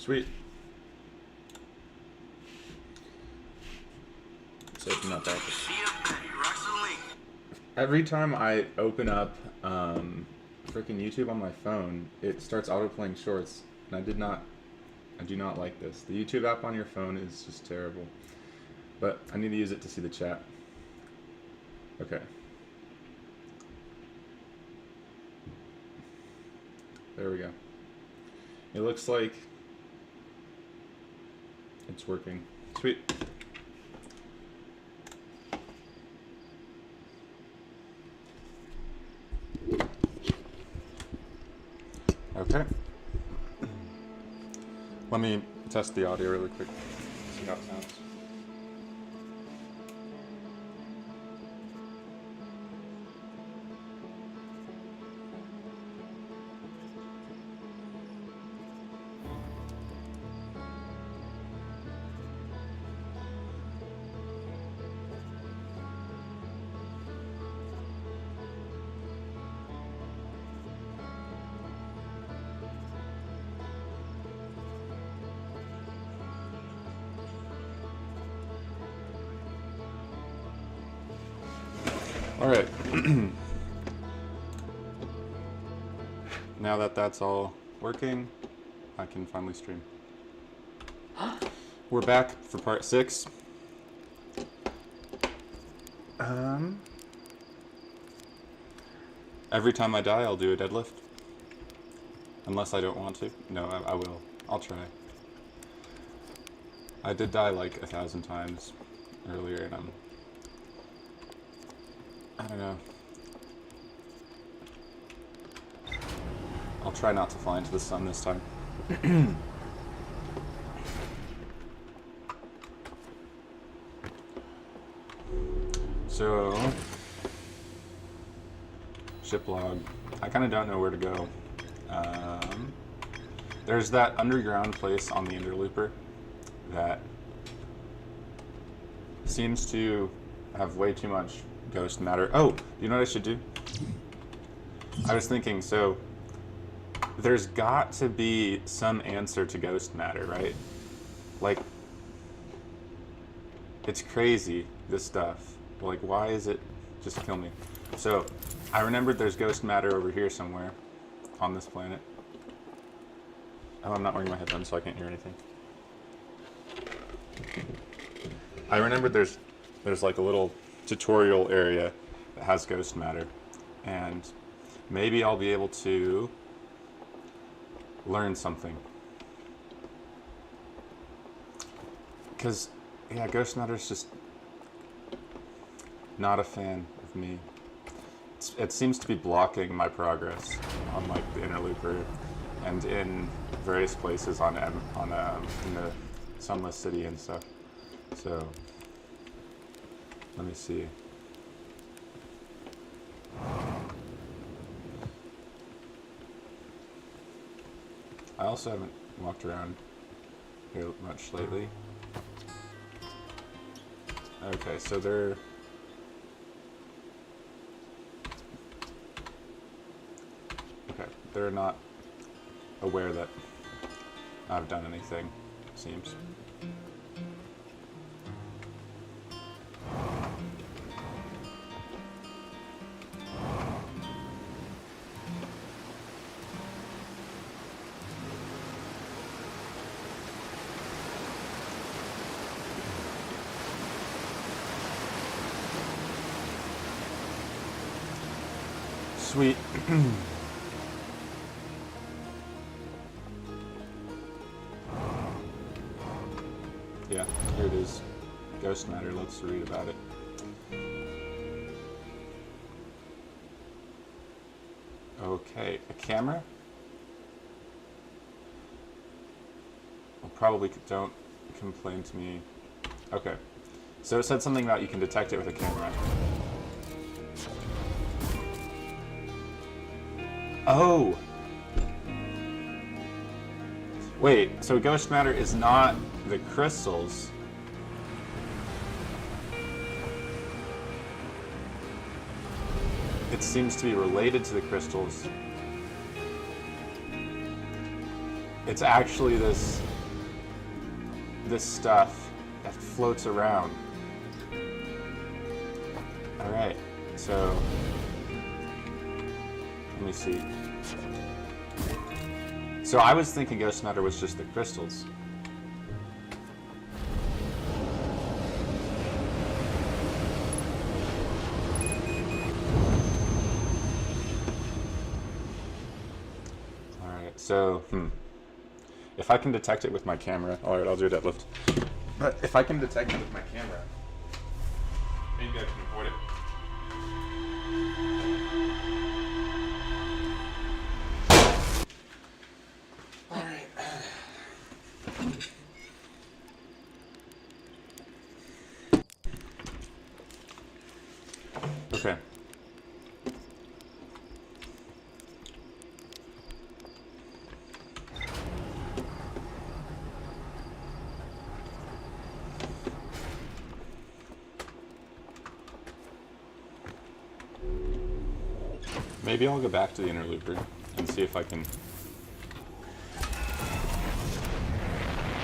Sweet. So open up that. Every time I open up freaking YouTube on my phone, it starts auto-playing shorts, and I do not like this. The YouTube app on your phone is just terrible. But I need to use it to see the chat. Okay. There we go. It looks like it's working. Sweet. Okay. Let me test the audio really quick. See how it sounds. All right. Now that that's all working, I can finally stream. We're back for part 6. Every time I die, I'll do a deadlift. Unless I don't want to. No, I will. I'll try. I did die like 1,000 times earlier, and I don't know. I'll try not to fly into the sun this time. So, ship log. I kind of don't know where to go. There's that underground place on the interlooper that seems to have way too much ghost matter. Oh, you know what I should do? I was thinking, so there's got to be some answer to ghost matter, right? Like, it's crazy, this stuff. Like, why is it just kill me? So, I remembered there's ghost matter over here somewhere on this planet. Oh, I'm not wearing my headphones, so I can't hear anything. I remembered there's like a little tutorial area that has ghost matter, and maybe I'll be able to learn something. Because, yeah, ghost matter is just not a fan of me. It seems to be blocking my progress on like the interlooper and in various places in the Sunless City and stuff. So let me see. I also haven't walked around here much lately. Okay, so they're not aware that I've done anything, it seems. Sweet. Yeah, here it is. Ghost matter, let's read about it. Okay, a camera? Well, probably don't complain to me. Okay, so it said something about you can detect it with a camera. Oh! Wait, so ghost matter is not the crystals. It seems to be related to the crystals. It's actually this this stuff that floats around. Alright, so let me see. So I was thinking ghost matter was just the crystals. Alright, so, if I can detect it with my camera, alright, I'll do a deadlift. But if I can detect it with my camera, maybe I can avoid it. Alright. Okay. Maybe I'll go back to the interlooper and see if I can...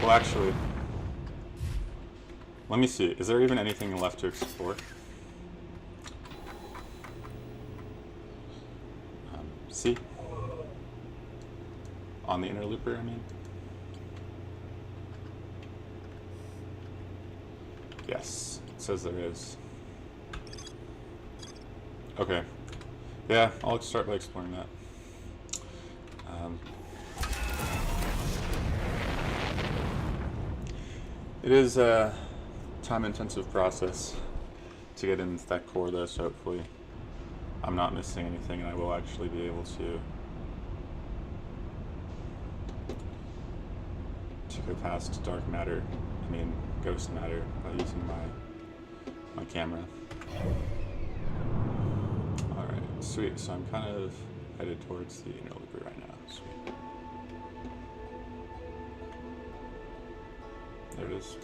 Well, actually, let me see. Is there even anything left to explore? See? On the interlooper, I mean? Yes, it says there is. Okay. Yeah, I'll start by exploring that. It is a time-intensive process to get into that core, though, so hopefully I'm not missing anything and I will actually be able to go past dark matter, ghost matter, by using my camera. Alright, sweet, so I'm kind of headed towards the interlooper right now. Sweet. There it is.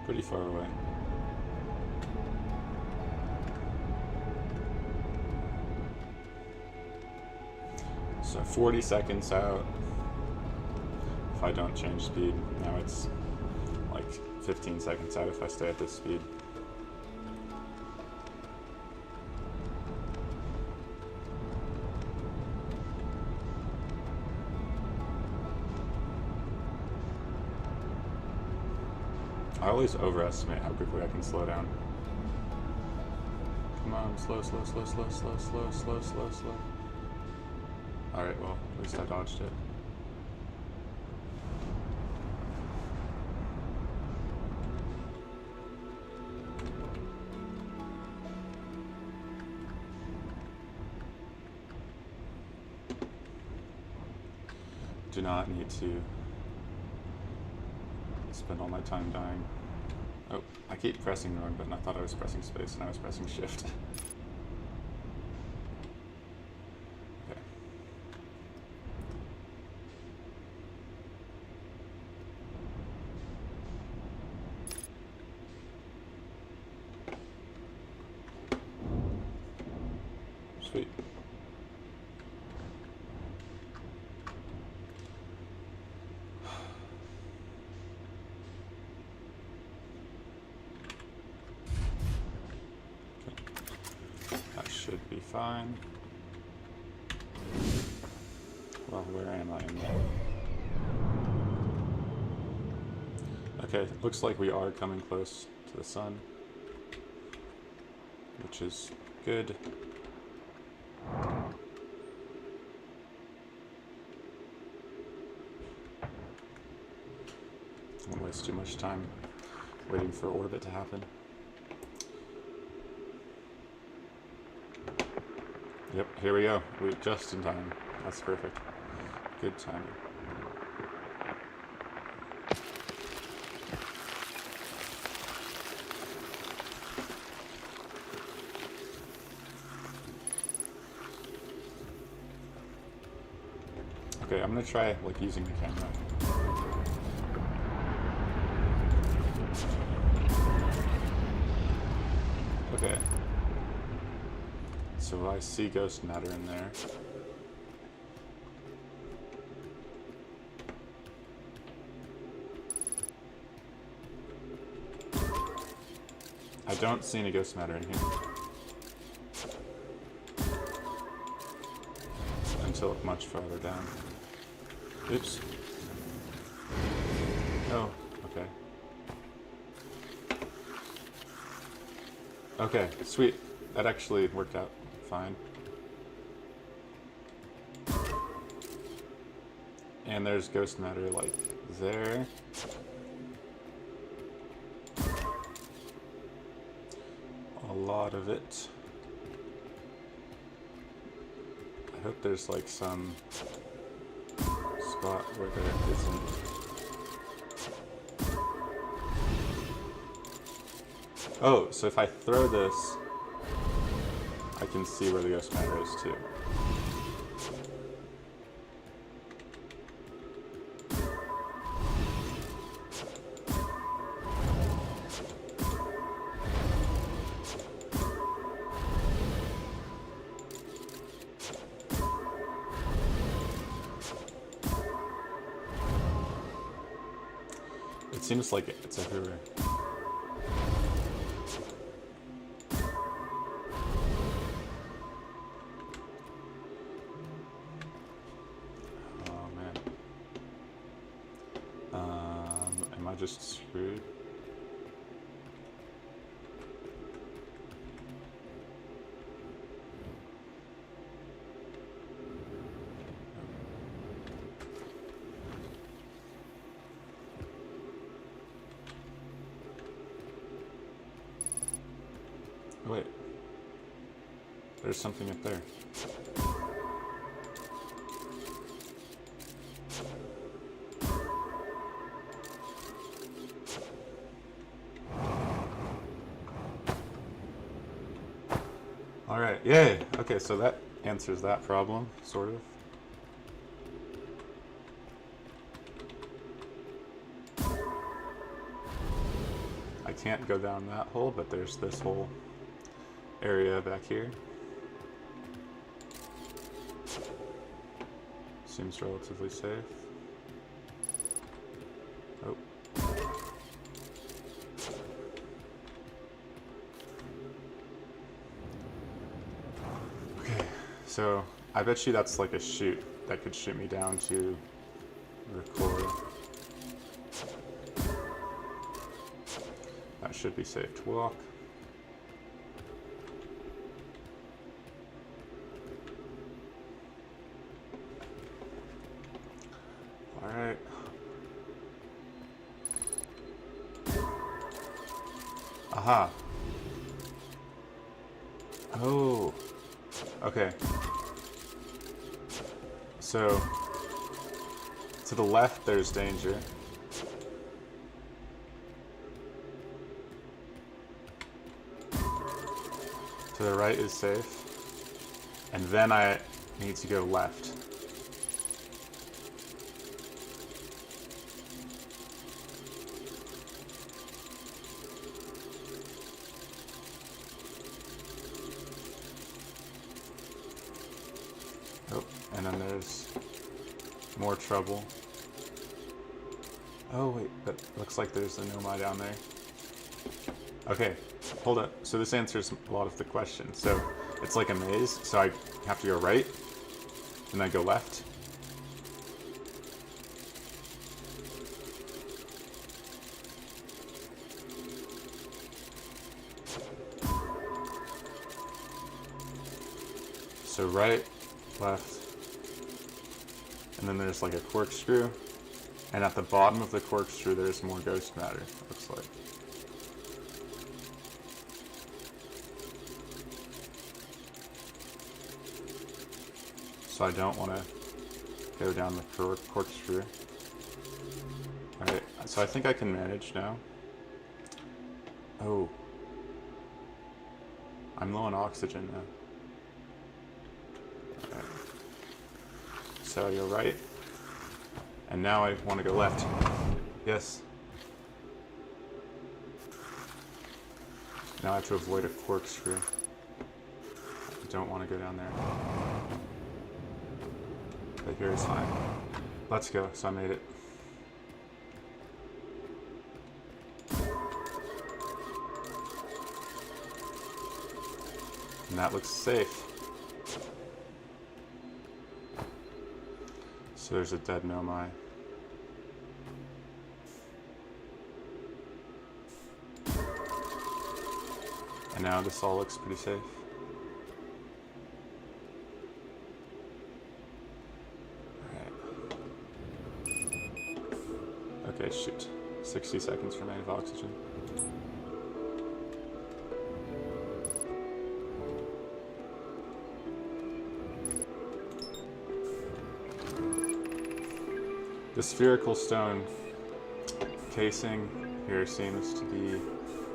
Pretty far away. So 40 seconds out. If I don't change speed, now it's like 15 seconds out if I stay at this speed. I always overestimate how quickly I can slow down. Come on, slow, slow, slow, slow, slow, slow, slow, slow, slow. Alright, well, at least I dodged it. Do not need to spend all my time dying. Oh, I keep pressing the wrong button. I thought I was pressing space and I was pressing shift. Okay. Sweet. Should be fine. Well, where am I in there? Okay, looks like we are coming close to the sun, which is good. Don't waste too much time waiting for orbit to happen. Yep, here we go. We're just in time. That's perfect. Good timing. Okay, I'm gonna try using the camera. Oh, I see ghost matter in there. I don't see any ghost matter in here. Until much farther down. Oops. Oh, okay. Okay, sweet. That actually worked out fine. And there's ghost matter like there. A lot of it. I hope there's like some spot where there isn't. Oh, so if I throw this, I can see where the ghost matter is too. It seems like it's everywhere. Oh man. Am I just screwed? Wait. There's something up there. Alright, yay! Okay, so that answers that problem, sort of. I can't go down that hole, but there's this whole area back here. Seems relatively safe. Oh. Okay, so I bet you that's like a chute that could shoot me down to the core. That should be safe to walk. Alright. Aha. Oh. Okay. So, to the left there's danger. To the right is safe. And then I need to go left. Oh, and then there's more trouble. Oh wait, but looks like there's a nomai down there. Okay, hold up. So this answers a lot of the questions. So it's like a maze, so I have to go right, and then go left. So right, left, and then there's like a corkscrew, and at the bottom of the corkscrew there's more ghost matter, looks like. So I don't want to go down the corkscrew. Alright, so I think I can manage now. Oh. I'm low on oxygen now. Okay. So you're right. And now I want to go left. Yes. Now I have to avoid a corkscrew. don't want to go down there. But here is fine. Let's go. So I made it. And that looks safe. So there's a dead Nomai. And now this all looks pretty safe. Okay, shoot. 60 seconds remain of oxygen. The spherical stone casing here seems to be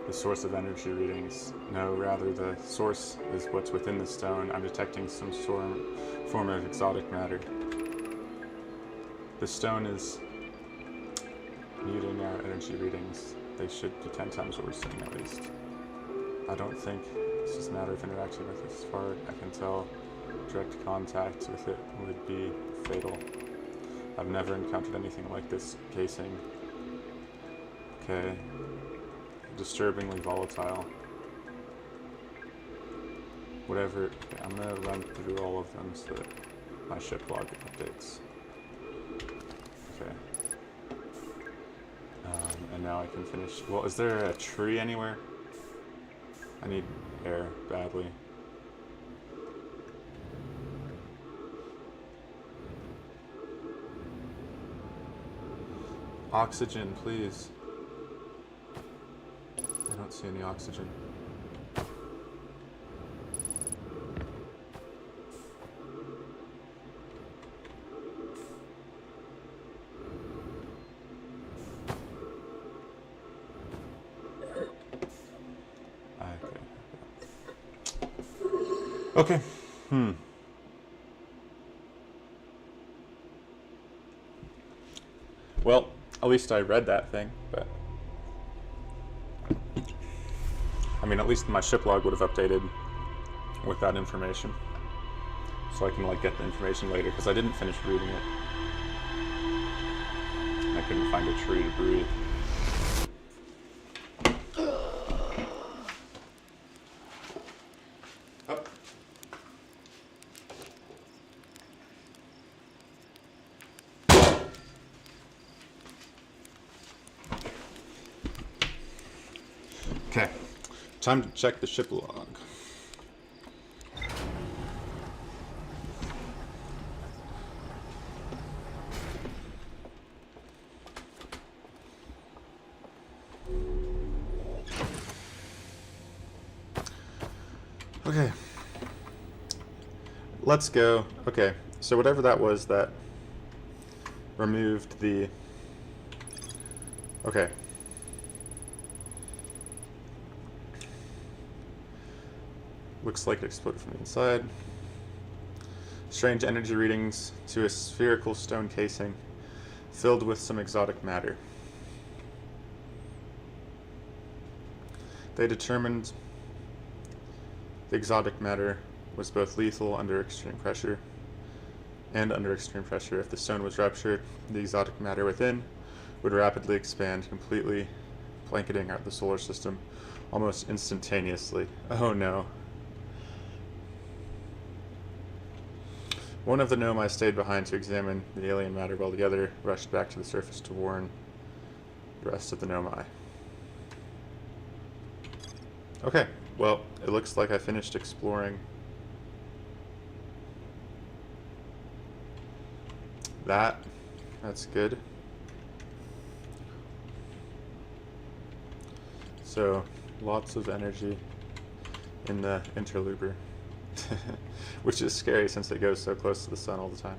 the source of energy readings. No, rather the source is what's within the stone. I'm detecting some form of exotic matter. The stone is muting our energy readings. They should be 10 times what we're seeing at least. I don't think it's just a matter of interacting with it as far as I can tell. Direct contact with it would be fatal. I've never encountered anything like this casing. Okay. Disturbingly volatile. Whatever. Okay, I'm gonna run through all of them so that my ship log updates. Okay. And now I can finish. Well, is there a tree anywhere? I need air badly. Oxygen, please. I don't see any oxygen. Okay. Well, at least I read that thing, but I mean, at least my ship log would have updated with that information, so I can like get the information later, because I didn't finish reading it. I couldn't find a tree to breathe. Okay, time to check the ship log. Okay, let's go. Okay, so whatever that was that removed the... Okay. Looks like it exploded from the inside. Strange energy readings to a spherical stone casing filled with some exotic matter. They determined the exotic matter was both lethal under extreme pressure and under extreme pressure. If the stone was ruptured, the exotic matter within would rapidly expand, completely blanketing out the solar system almost instantaneously. Oh no. One of the Nomai stayed behind to examine the alien matter, while the other rushed back to the surface to warn the rest of the Nomai. Okay, well, it looks like I finished exploring that. That's good. So, lots of energy in the interlooper. Which is scary since it goes so close to the sun all the time.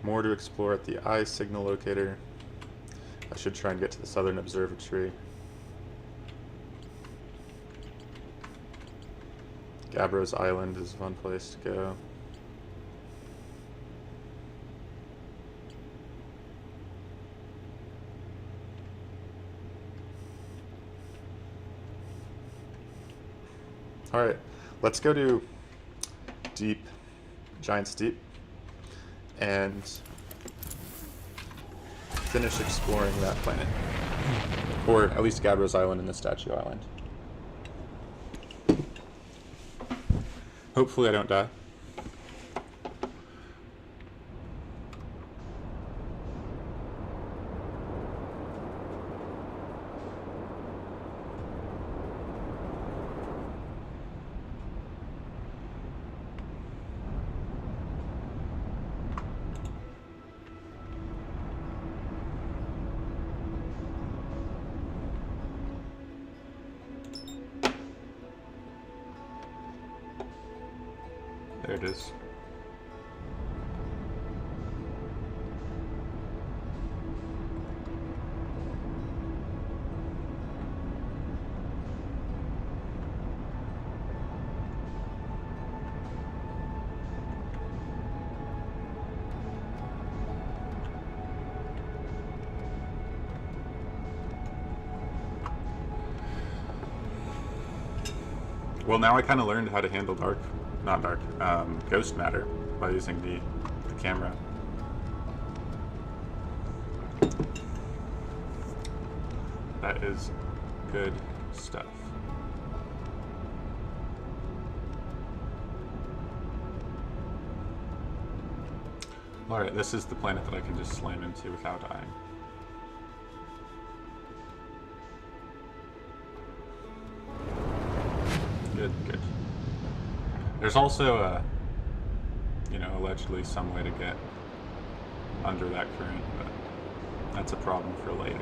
More to explore at the eye signal locator. I should try and get to the southern observatory. Gabbro's Island is a fun place to go. All right, let's go to Deep, Giant's Deep, and finish exploring that planet. Or at least Gabbro's Island and the Statue Island. Hopefully I don't die. There it is. Well, now I kind of learned how to handle ghost matter by using the camera. That is good stuff. Alright, this is the planet that I can just slam into without dying. Good, good. There's also allegedly some way to get under that current, but that's a problem for later.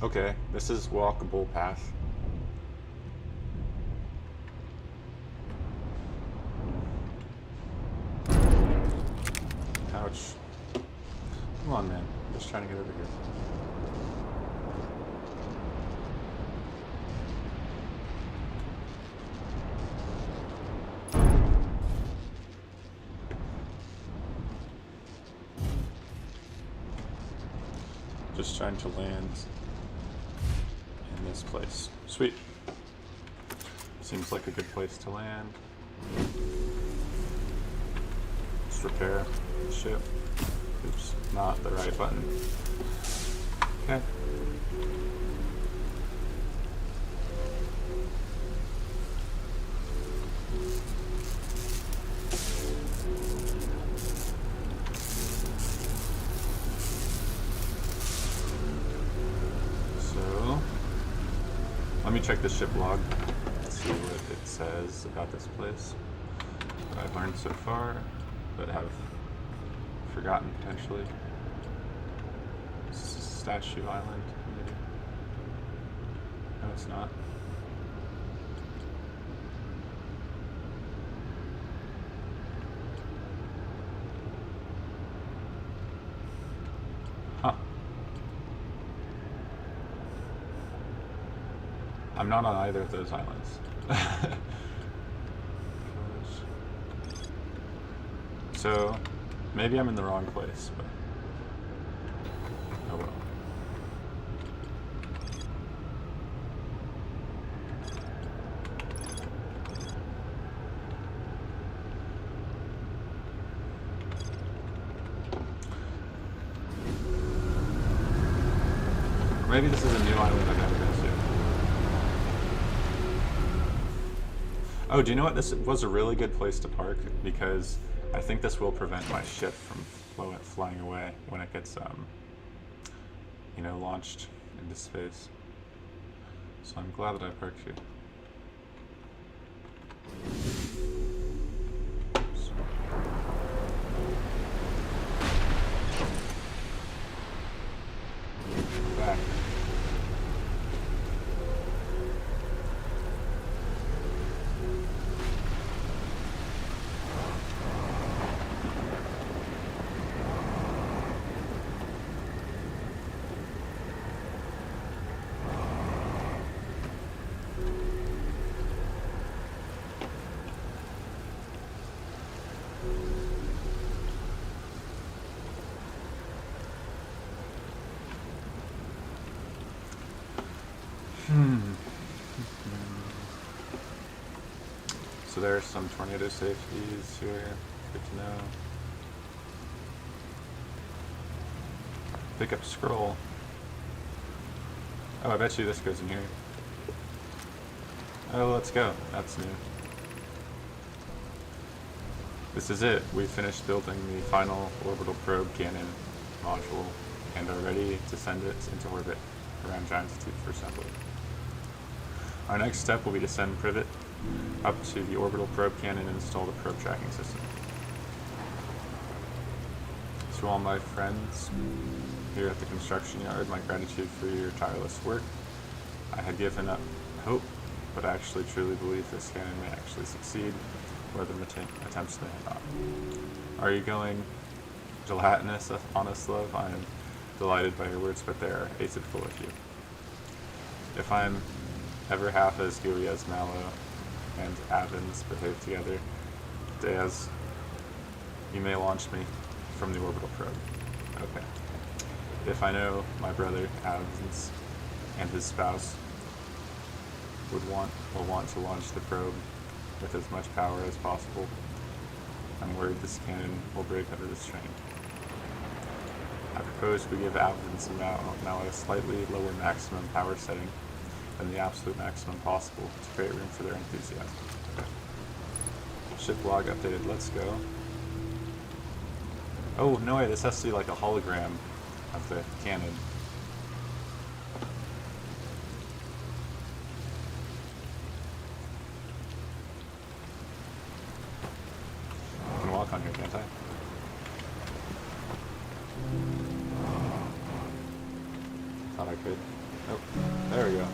Okay, this is walkable path. Ouch. Come on, man. I'm just trying to get over here. Just trying to land in this place. Sweet. Seems like a good place to land. Let's repair the ship. Oops, not the right button. Okay. Let me check the ship log, see what it says about this place. What I've learned so far, but have forgotten potentially. Statue Island, maybe. No, it's not. Huh. I'm not on either of those islands. So, maybe I'm in the wrong place, but oh well. Maybe this is a new island I've never been to. Oh, do you know what? This was a really good place to park because I think this will prevent my ship from flying away when it gets, launched into space. So I'm glad that I parked here. Oops. Back. So there are some tornado safeties here. Good to know. Pick up scroll. Oh, I bet you this goes in here. Oh, let's go. That's new. This is it. We finished building the final orbital probe cannon module and are ready to send it into orbit around Giant's Tooth for assembly. Our next step will be to send Privet up to the orbital probe cannon and install the probe tracking system. To all my friends here at the construction yard, my gratitude for your tireless work. I had given up hope, but I actually truly believe this cannon may actually succeed, whether attempts may not. Are you going gelatinous, honest love? I am delighted by your words, but they are acid full of you. If I'm ever half as gooey as Mallow and Avens behave together, Deaz, you may launch me from the orbital probe. Okay. If I know my brother Avens and his spouse will want to launch the probe with as much power as possible, I'm worried this cannon will break under the strain. I propose we give Avens and Mallow a slightly lower maximum power setting than the absolute maximum possible to create room for their enthusiasm. Okay. Ship log updated, let's go. Oh, no way, this has to be like a hologram of the cannon. I can walk on here, can't I? Thought I could. Nope. There we go.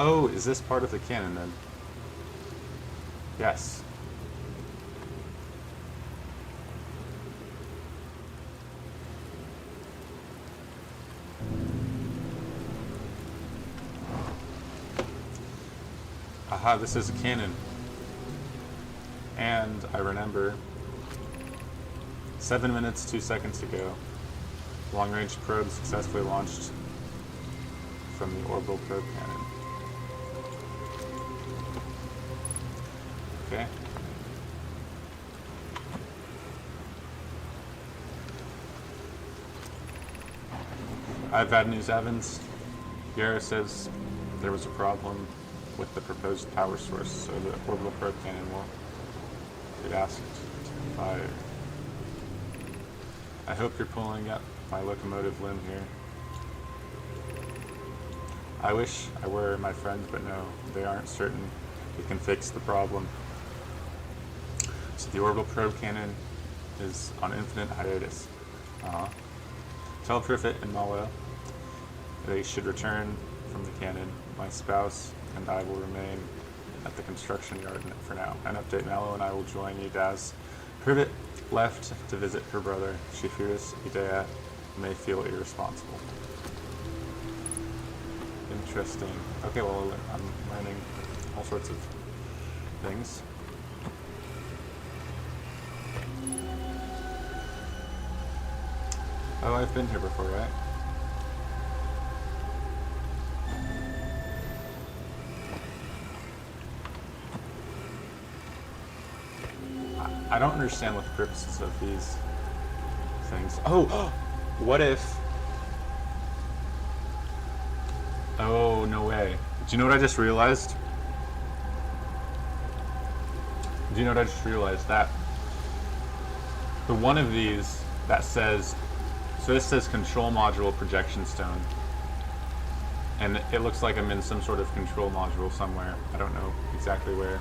Oh, is this part of the cannon then? Yes. Aha, this is a cannon. And I remember 7 minutes, 2 seconds ago, long-range probe successfully launched from the orbital probe cannon. Okay. I have bad news, Evans. Garrett says there was a problem with the proposed power source, so the orbital probe cannon will get asked to fire. I hope you're pulling up my locomotive limb here. I wish I were, my friend, but no, they aren't certain we can fix the problem. So the orbital probe cannon is on infinite hiatus. Tell Privet and Mallow they should return from the cannon. My spouse and I will remain at the construction yard for now. An update, Mallow and I will join you, Daz. Privet left to visit her brother. She fears Idea may feel irresponsible. Interesting. Okay, well, I'm learning all sorts of things. Oh, I've been here before, right? I don't understand what the purposes of these things. Oh, what if? Oh, no way. Do you know what I just realized? Do you know what I just realized? That the one of these that says, so this says control module projection stone. And it looks like I'm in some sort of control module somewhere. I don't know exactly where.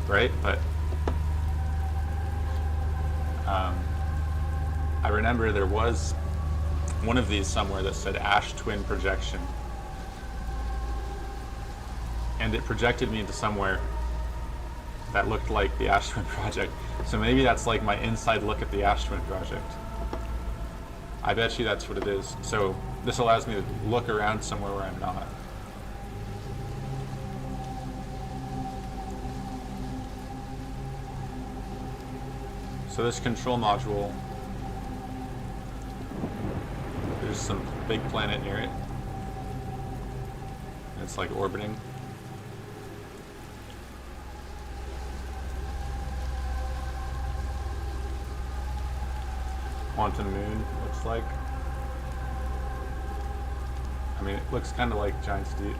Right? But I remember there was one of these somewhere that said Ash Twin Projection. And it projected me into somewhere that looked like the Ash Twin Project. So maybe that's like my inside look at the Ash Twin Project. I bet you that's what it is. So this allows me to look around somewhere where I'm not. So this control module, there's some big planet near it. It's like orbiting. Quantum moon, looks like. I mean, it looks kind of like Giant's Deep.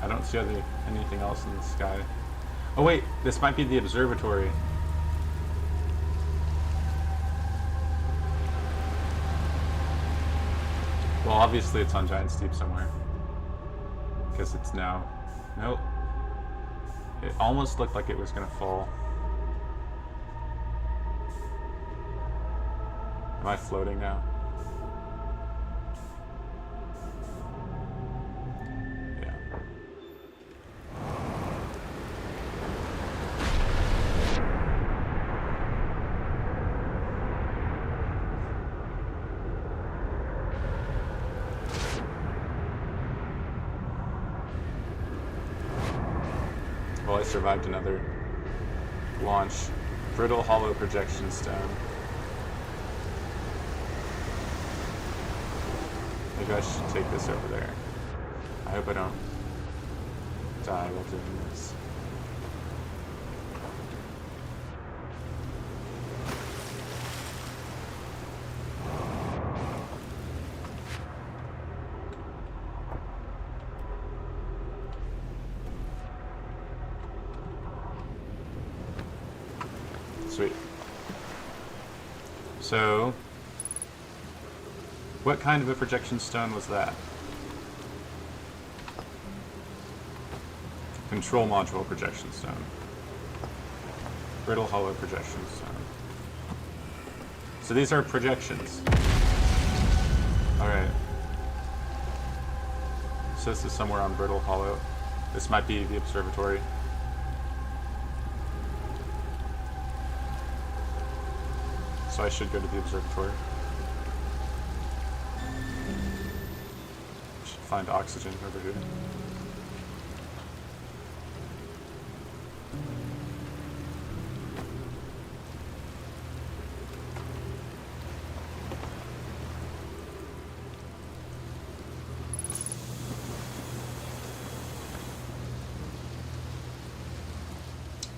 I don't see anything else in the sky. Oh wait, this might be the observatory. Well, obviously it's on Giant's Deep somewhere. Because it's now... Nope. It almost looked like it was going to fall. Am I floating now? Yeah. Well, I survived another launch. Brittle hollow projection stone. Maybe I should take this over there. I hope I don't die while doing this. Sweet. So, what kind of a projection stone was that? Control module projection stone. Brittle hollow projection stone. So these are projections. Alright. So this is somewhere on Brittle Hollow. This might be the observatory. So I should go to the observatory. Should find oxygen over here.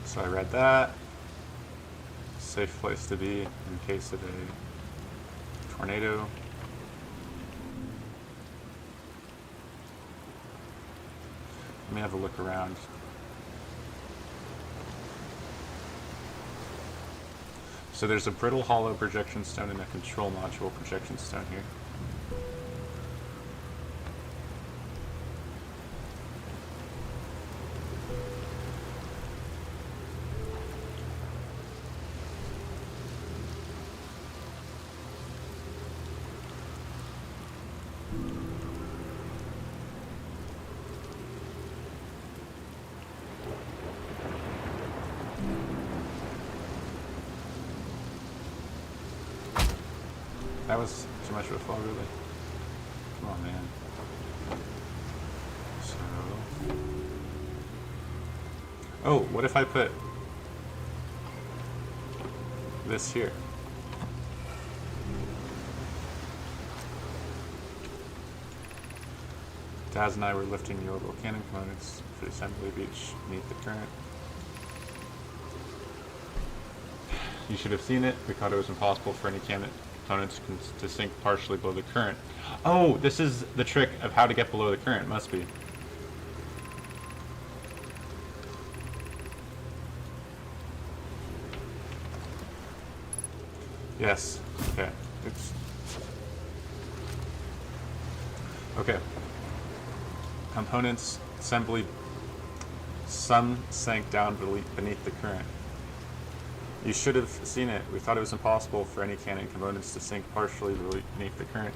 So I read that. Safe place to be in case of a tornado. Let me have a look around. So there's a brittle hollow projection stone and a control module projection stone here. That was too much of a fall, really. Come on, man. So... Oh, what if I put this here? Daz and I were lifting the orbital cannon components for the assembly of each beneath the current. You should have seen it. We thought it was impossible for any cannon components to sink partially below the current. Oh, this is the trick of how to get below the current, must be. Yes. Okay. Oops. Okay. Components assembly. Some sank down beneath the current. You should have seen it. We thought it was impossible for any cannon components to sink partially beneath the current.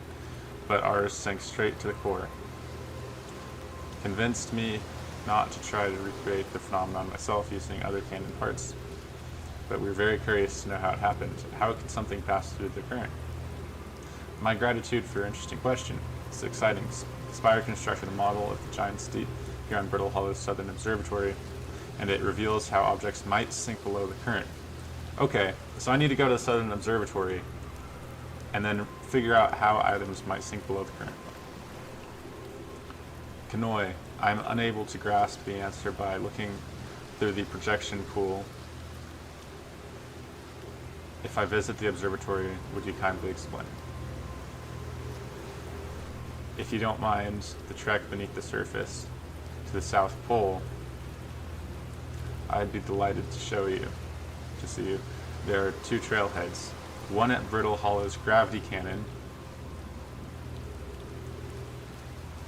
but ours sank straight to the core. Convinced me not to try to recreate the phenomenon myself using other cannon parts, but we were very curious to know how it happened. How could something pass through the current? My gratitude for your interesting question. It's exciting. Spire constructed a model of the giant's deep here on Brittle Hollow's southern observatory, and it reveals how objects might sink below the current. Okay, so I need to go to the southern observatory and then figure out how items might sink below the current. Kanoi, I'm unable to grasp the answer by looking through the projection pool. If I visit the observatory, would you kindly explain? If you don't mind the trek beneath the surface to the South Pole, I'd be delighted to show you, to see you. There are two trailheads, one at Brittle Hollow's gravity cannon,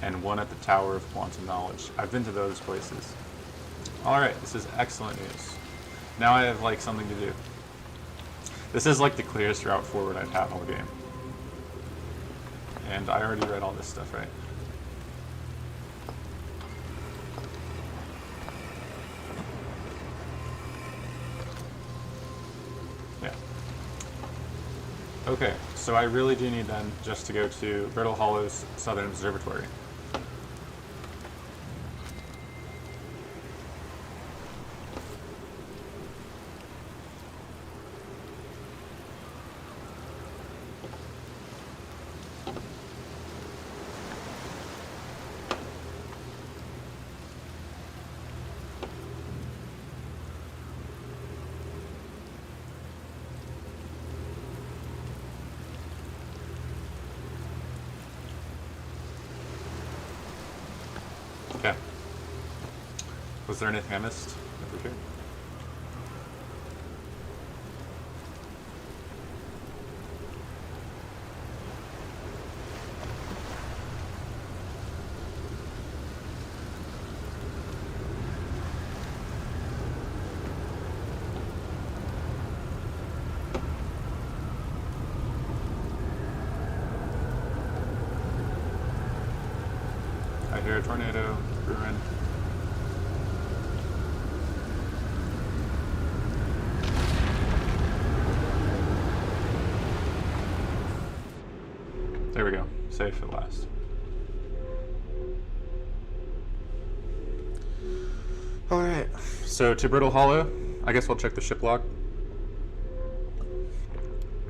and one at the Tower of Quantum Knowledge. I've been to those places. Alright, this is excellent news. Now I have like something to do. This is like the clearest route forward I've had all game. And I already read all this stuff, right? Yeah. Okay, so I really do need then just to go to Brittle Hollow's Southern Observatory. Okay. Was there anything I missed over here? I hear a tornado brewing. There we go. Safe at last. Alright. So to Brittle Hollow, I guess we'll check the ship log.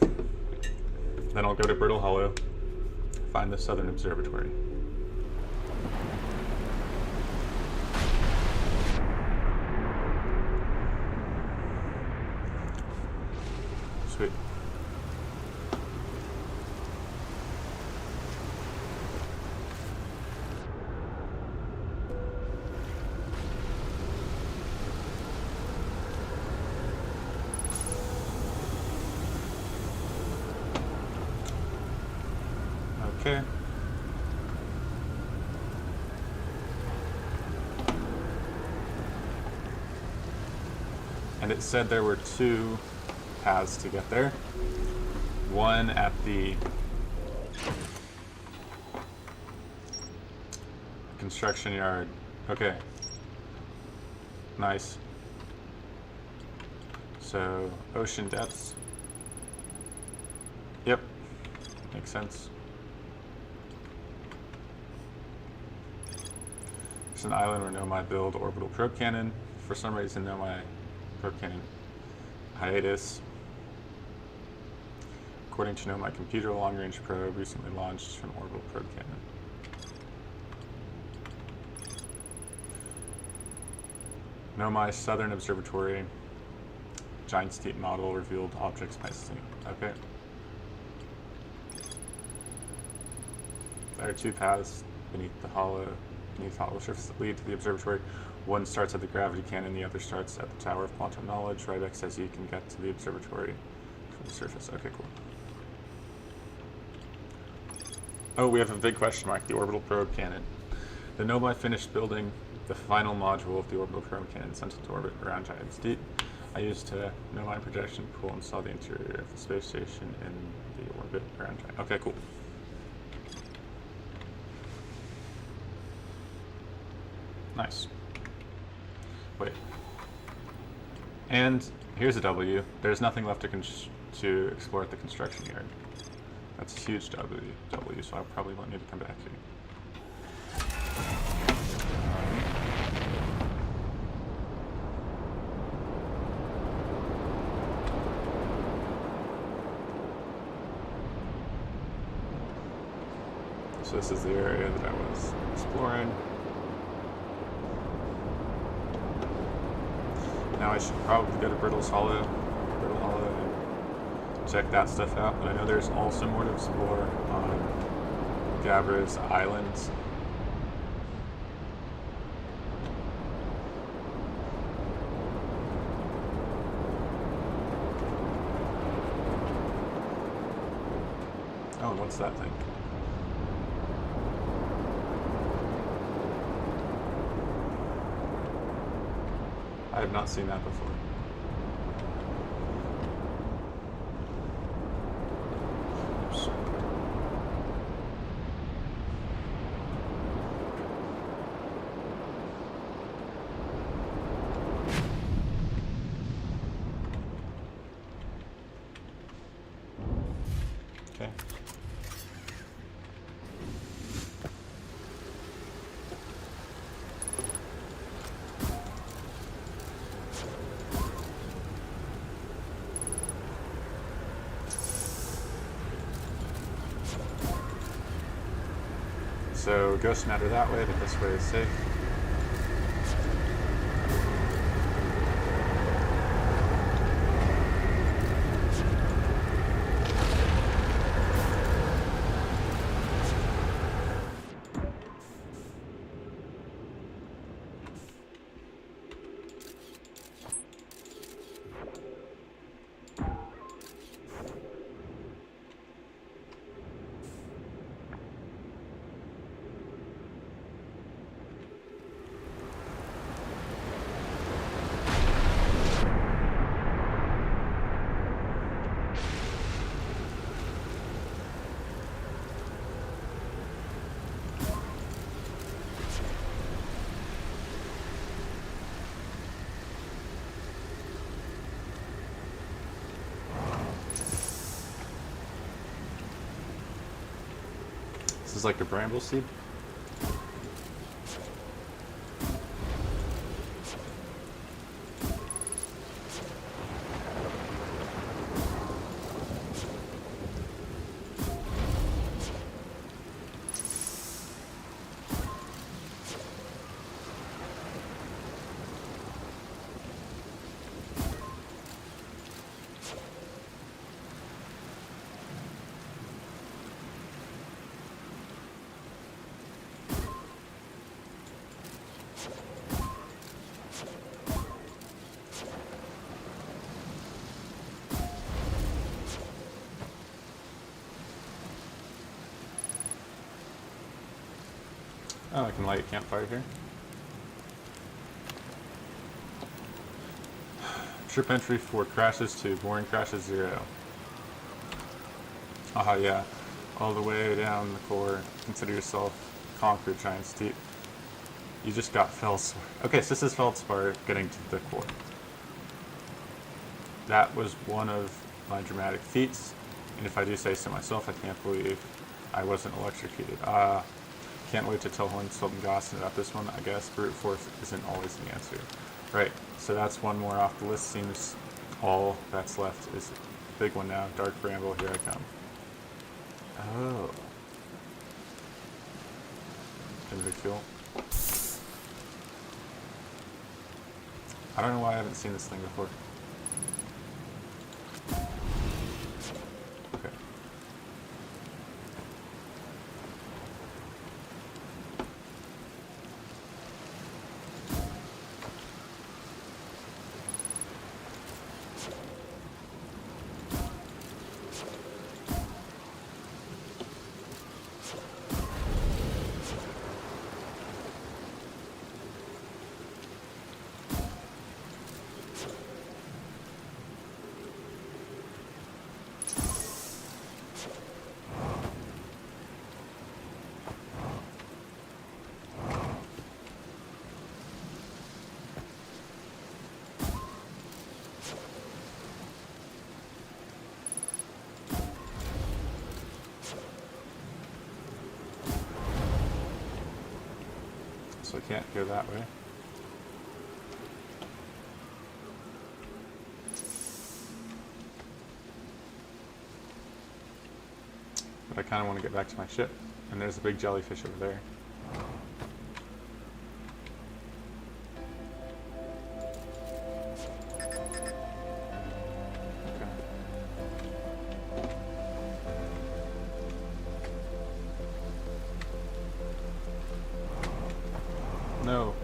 Then I'll go to Brittle Hollow, find the Southern Observatory. Sweet. Okay. And it said there were two paths to get there. One at the construction yard. Okay. Nice. So, ocean depths. Yep. Makes sense. It's an island where Nomai build orbital probe cannon. For some reason, Nomai probe cannon hiatus. According to Nomai computer, long-range probe recently launched from orbital probe cannon. Nomai Southern Observatory giant steep model revealed objects by sink. Okay. There are two paths beneath hollow surface that lead to the observatory. One starts at the gravity cannon, the other starts at the Tower of Quantum Knowledge. Rybeck says you can get to the observatory from the surface. Okay, cool. Oh, we have a big question mark, the orbital probe cannon. The Nomai finished building the final module of the orbital probe cannon sent it to orbit around Giant's Deep. I used a Nomai projection pool and saw the interior of the space station in the orbit around Giant. Okay, cool. Nice. Wait. And here's a W. There's nothing left to explore at the construction yard. That's a huge W, so I probably won't need to come back here. So this is the area that I was exploring. Now I should probably go to Brittle Hollow, and check that stuff out. But I know there's also more to explore on Gabra's Islands. Oh, and what's that thing? I have not seen that before. Oops. Okay. So ghosts matter that way, but this way is safe. This is like a bramble seed. Oh, I can light a campfire here. Trip entry for crashes 2, boring crashes 0. Aha, yeah. All the way down the core. Consider yourself conquered, giant steep. You just got feldspar. Okay, so this is feldspar getting to the core. That was one of my dramatic feats, and if I do say so myself, I can't believe I wasn't electrocuted. Can't wait to tell Hornsfeld and Gossen about this one. I guess brute force isn't always the answer. Right, so that's one more off the list. Seems all that's left is a big one now. Dark Bramble, here I come. Oh. Invid fuel. I don't know why I haven't seen this thing before. Okay. so I can't go that way. But I kind of want to get back to my ship, and there's a big jellyfish over there. No.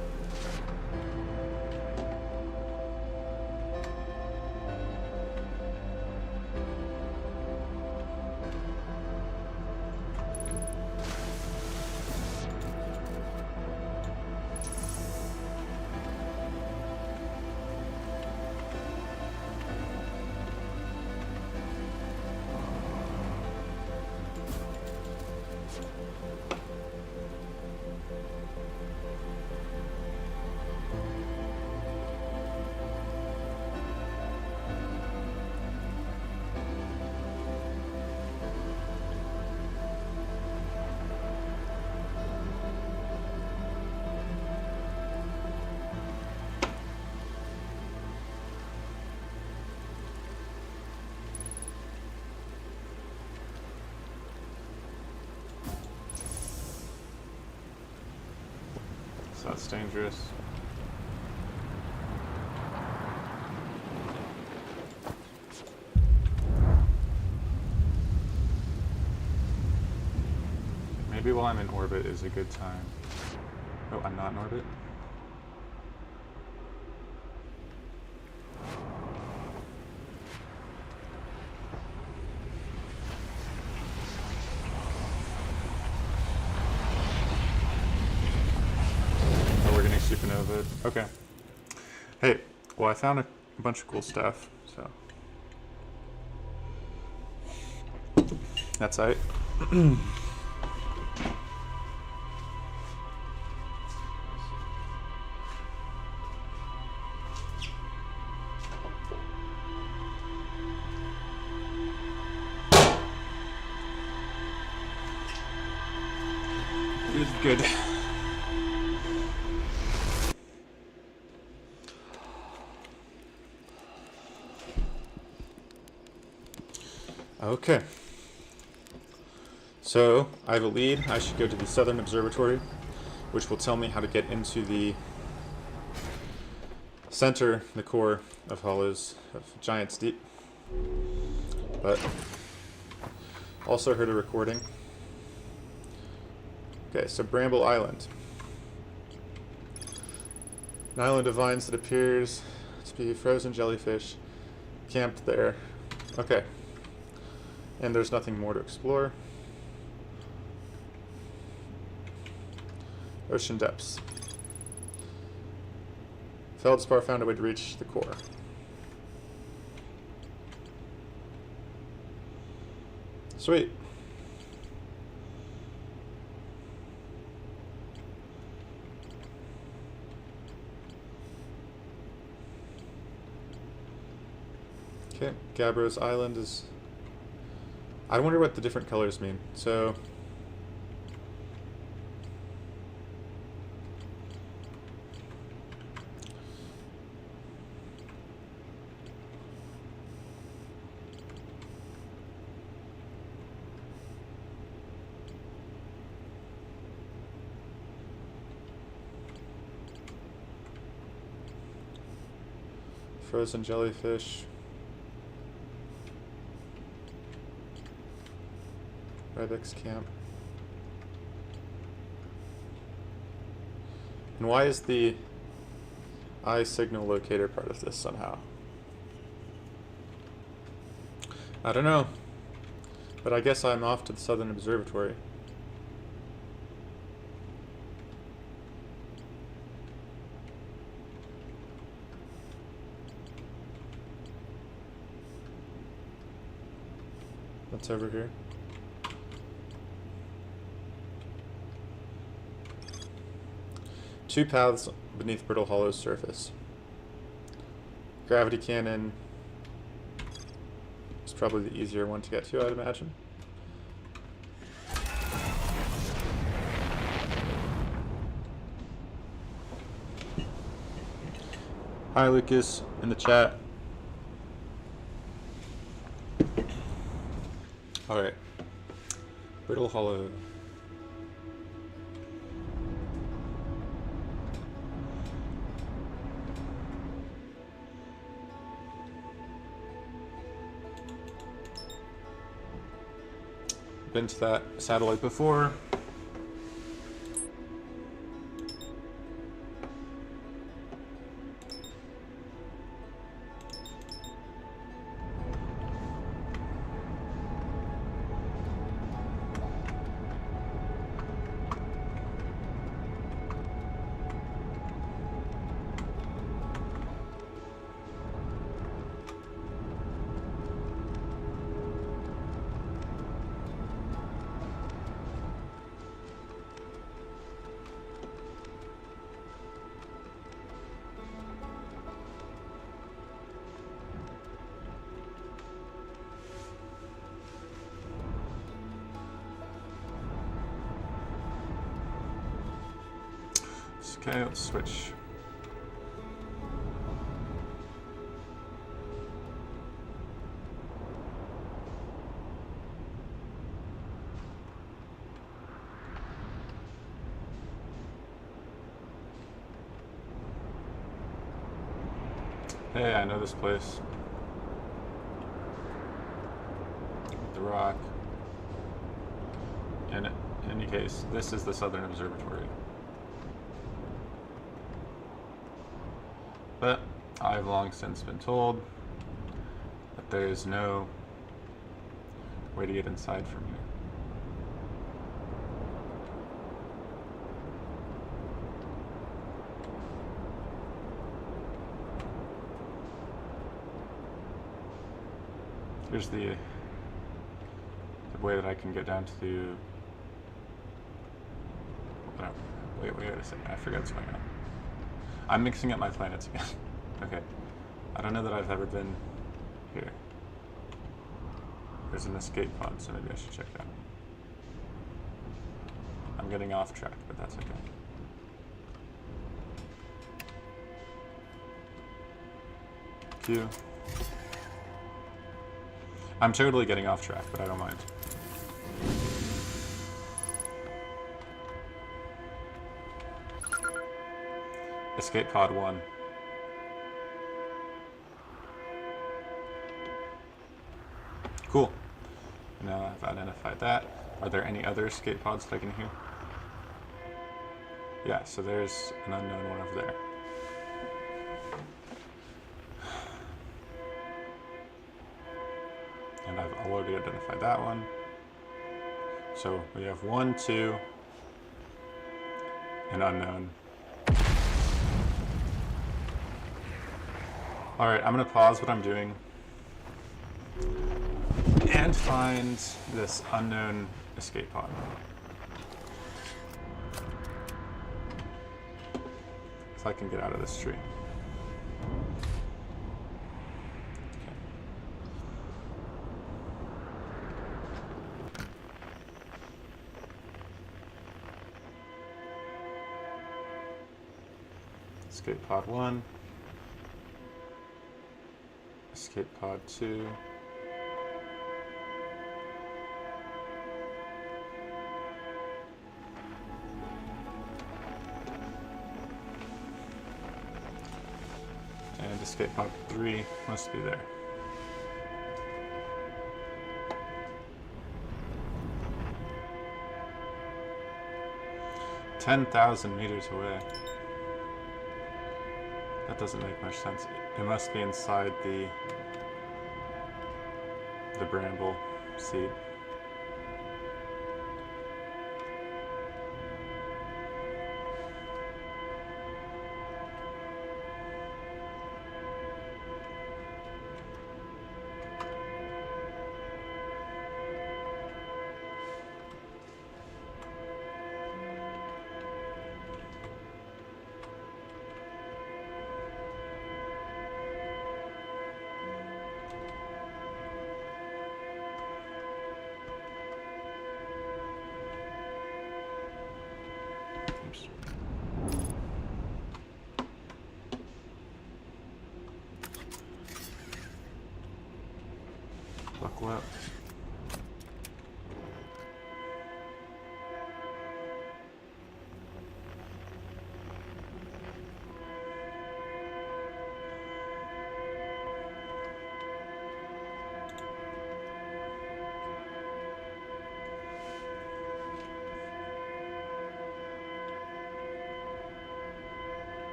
So that's dangerous. Maybe while I'm in orbit is a good time. Oh, I'm not in orbit? Supernova. Okay. Hey, well, I found a bunch of cool stuff, so that's it. Good. Okay. So, I have a lead. I should go to the Southern Observatory, which will tell me how to get into the center, the core of Hollows, of Giant's Deep. But, also heard a recording. Okay, so Bramble Island. An island of vines that appears to be frozen jellyfish camped there. Okay. And there's nothing more to explore. Ocean depths. Feldspar found a way to reach the core. Sweet. Okay, Gabbro's Island is... I wonder what the different colors mean. So... frozen jellyfish. Redix camp. And why is the eye signal locator part of this somehow? I don't know. But I guess I'm off to the Southern Observatory. That's over here. Two paths beneath Brittle Hollow's surface. Gravity cannon is probably the easier one to get to, I'd imagine. Hi, Lucas, in the chat. All right. Brittle Hollow. Been to that satellite before. Okay, let's switch. Hey, I know this place. The rock. In any case, this is the Southern Observatory. But I've long since been told that there is no way to get inside from here. Here's the way that I can get down to the... Oh, wait a second. I forgot what's going on. I'm mixing up my planets again. Okay. I don't know that I've ever been here. There's an escape pod, so maybe I should check that. I'm getting off track, but that's okay. Q. I'm totally getting off track, but I don't mind. Escape pod 1. Cool. Now I've identified that. Are there any other escape pods that I can hear? Yeah, so there's an unknown one over there. And I've already identified that one. So we have 1, 2, an unknown. All right, I'm gonna pause what I'm doing and find this unknown escape pod. So I can get out of this tree. Escape pod 1. Escape pod 2. And escape pod 3 must be there. $10,000 meters away. That doesn't make much sense. It must be inside the bramble seed.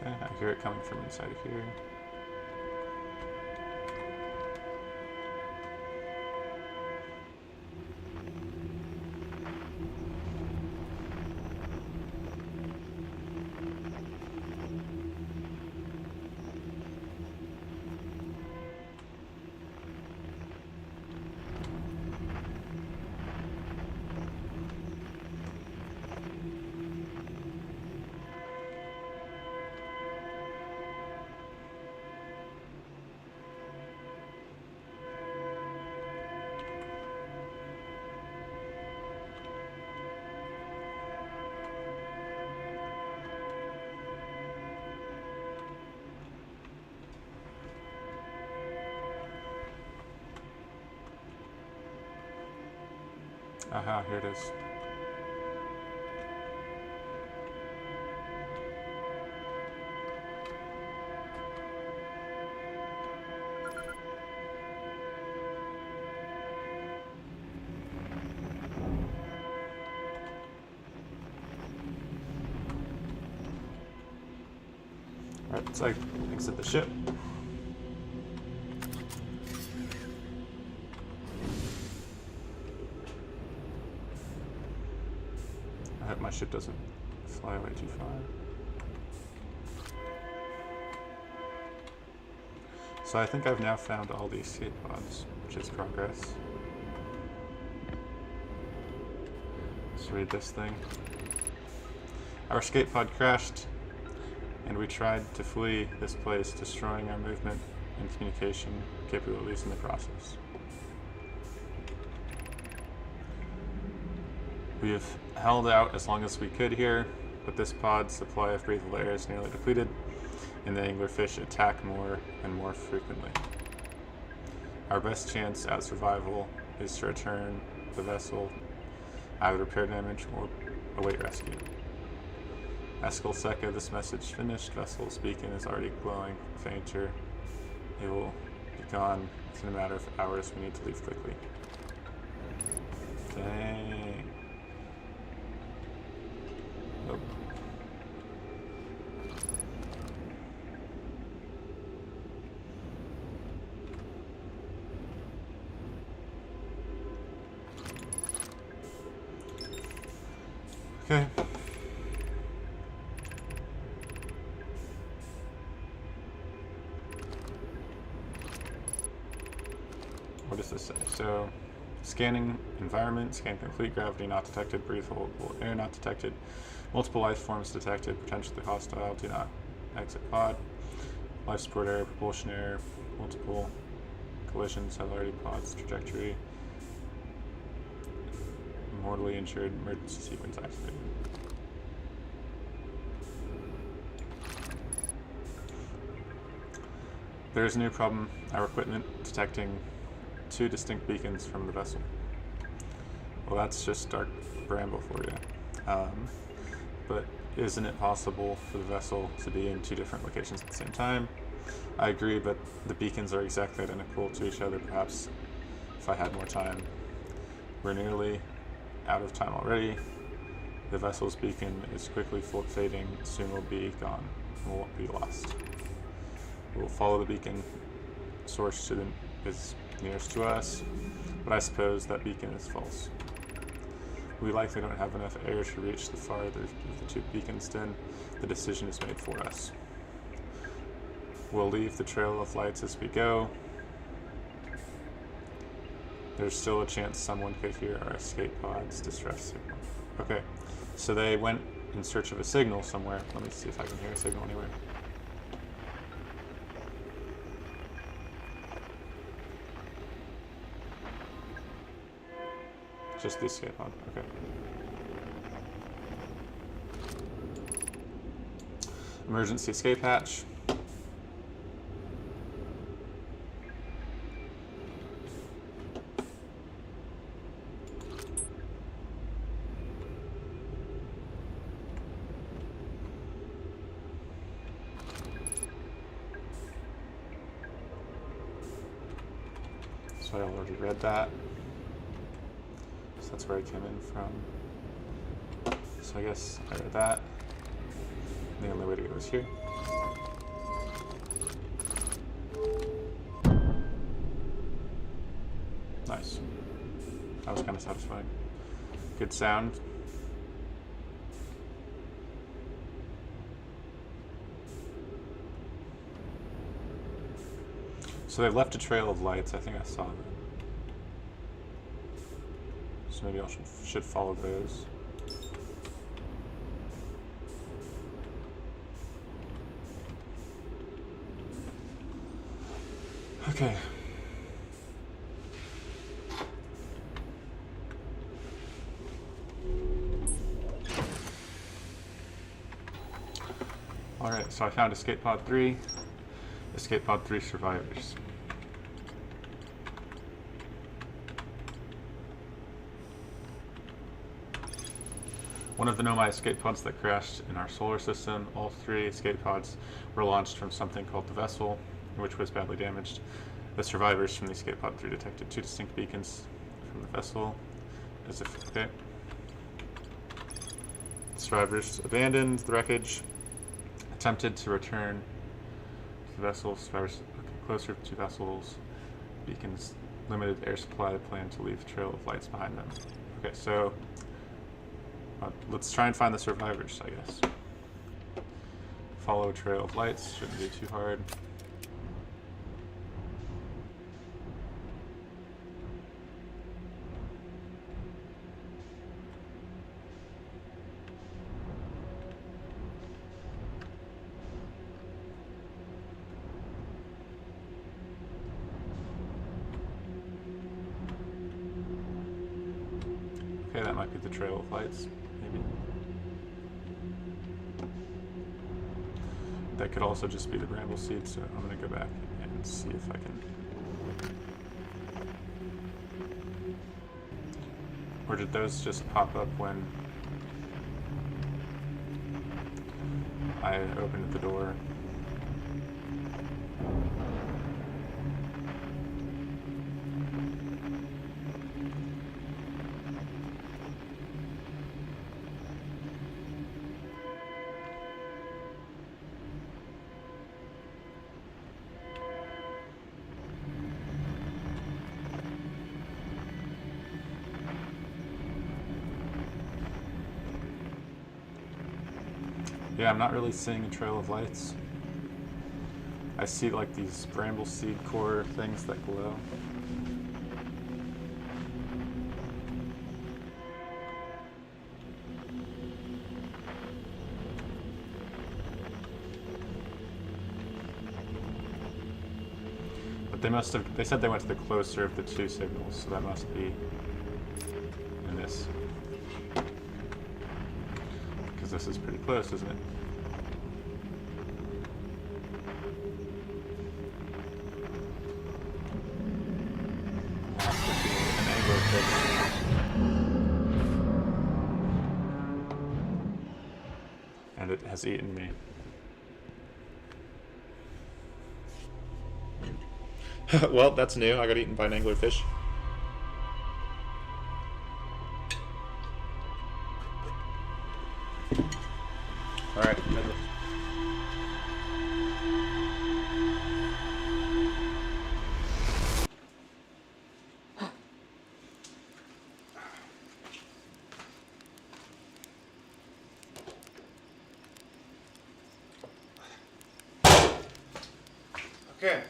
Okay, I hear it coming from inside of here. Aha, here it is. Alright, let's exit the ship. I hope my ship doesn't fly away too far. So I think I've now found all the escape pods, which is progress. Let's read this thing. Our escape pod crashed, and we tried to flee this place, destroying our movement and communication capabilities in the process. We have held out as long as we could here, but this pod's supply of breathable air is nearly depleted, and the anglerfish attack more and more frequently. Our best chance at survival is to return the vessel, either repair damage or await rescue. Eskel Seka, this message finished. Vessel's beacon is already glowing fainter. It will be gone within a matter of hours. We need to leave quickly. Dang. Oh. Okay. What does this say? So, scanning environment, scan complete, gravity not detected, breathable air not detected, multiple life forms detected, potentially hostile, do not exit pod, life support air, propulsion air, multiple collisions, cellularity pods, trajectory, mortally injured, emergency sequence activated. There is a new problem, our equipment detecting 2 distinct beacons from the vessel. Well, that's just dark bramble for you. But isn't it possible for the vessel to be in 2 different locations at the same time? I agree, but the beacons are exactly identical to each other. Perhaps if I had more time. We're nearly out of time already. The vessel's beacon is quickly fading. Soon we'll be gone. We'll be lost. We'll follow the beacon source to is nearest to us, but I suppose that beacon is false. We likely don't have enough air to reach the farther of the 2 beacons, then the decision is made for us. We'll leave the trail of lights as we go. There's still a chance someone could hear our escape pod's distress signal. Okay, so they went in search of a signal somewhere. Let me see if I can hear a signal anywhere. Just the escape pod, okay. Emergency escape hatch. So I already read that. That's where I came in from. So I guess I read that. The only way to go is here. nice. That was kind of satisfying. Good sound. So they left a trail of lights. I think I saw them. So maybe I should follow those. Okay. Alright, so I found Escape Pod 3. Escape Pod 3 survivors. One of the Nomai escape pods that crashed in our solar system. All 3 escape pods were launched from something called the vessel, which was badly damaged. The survivors from the Escape Pod 3 detected 2 distinct beacons from the vessel. As if, okay. The survivors abandoned the wreckage, attempted to return to the vessel. Survivors closer to vessels. Beacons, limited air supply, plan to leave a trail of lights behind them. Okay, so let's try and find the survivors, I guess. Follow a trail of lights, shouldn't be too hard. Okay, that might be the trail of lights, maybe. That could also just be the bramble seed, so I'm going to go back and see if I can. Or did those just pop up when I opened the door? Yeah, I'm not really seeing a trail of lights. I see like these bramble seed core things that glow. But they said they went to the closer of the 2 signals, so that must be in this. Because this is pretty close, isn't it? And it has eaten me. Well, that's new. I got eaten by an anglerfish. All right. Okay.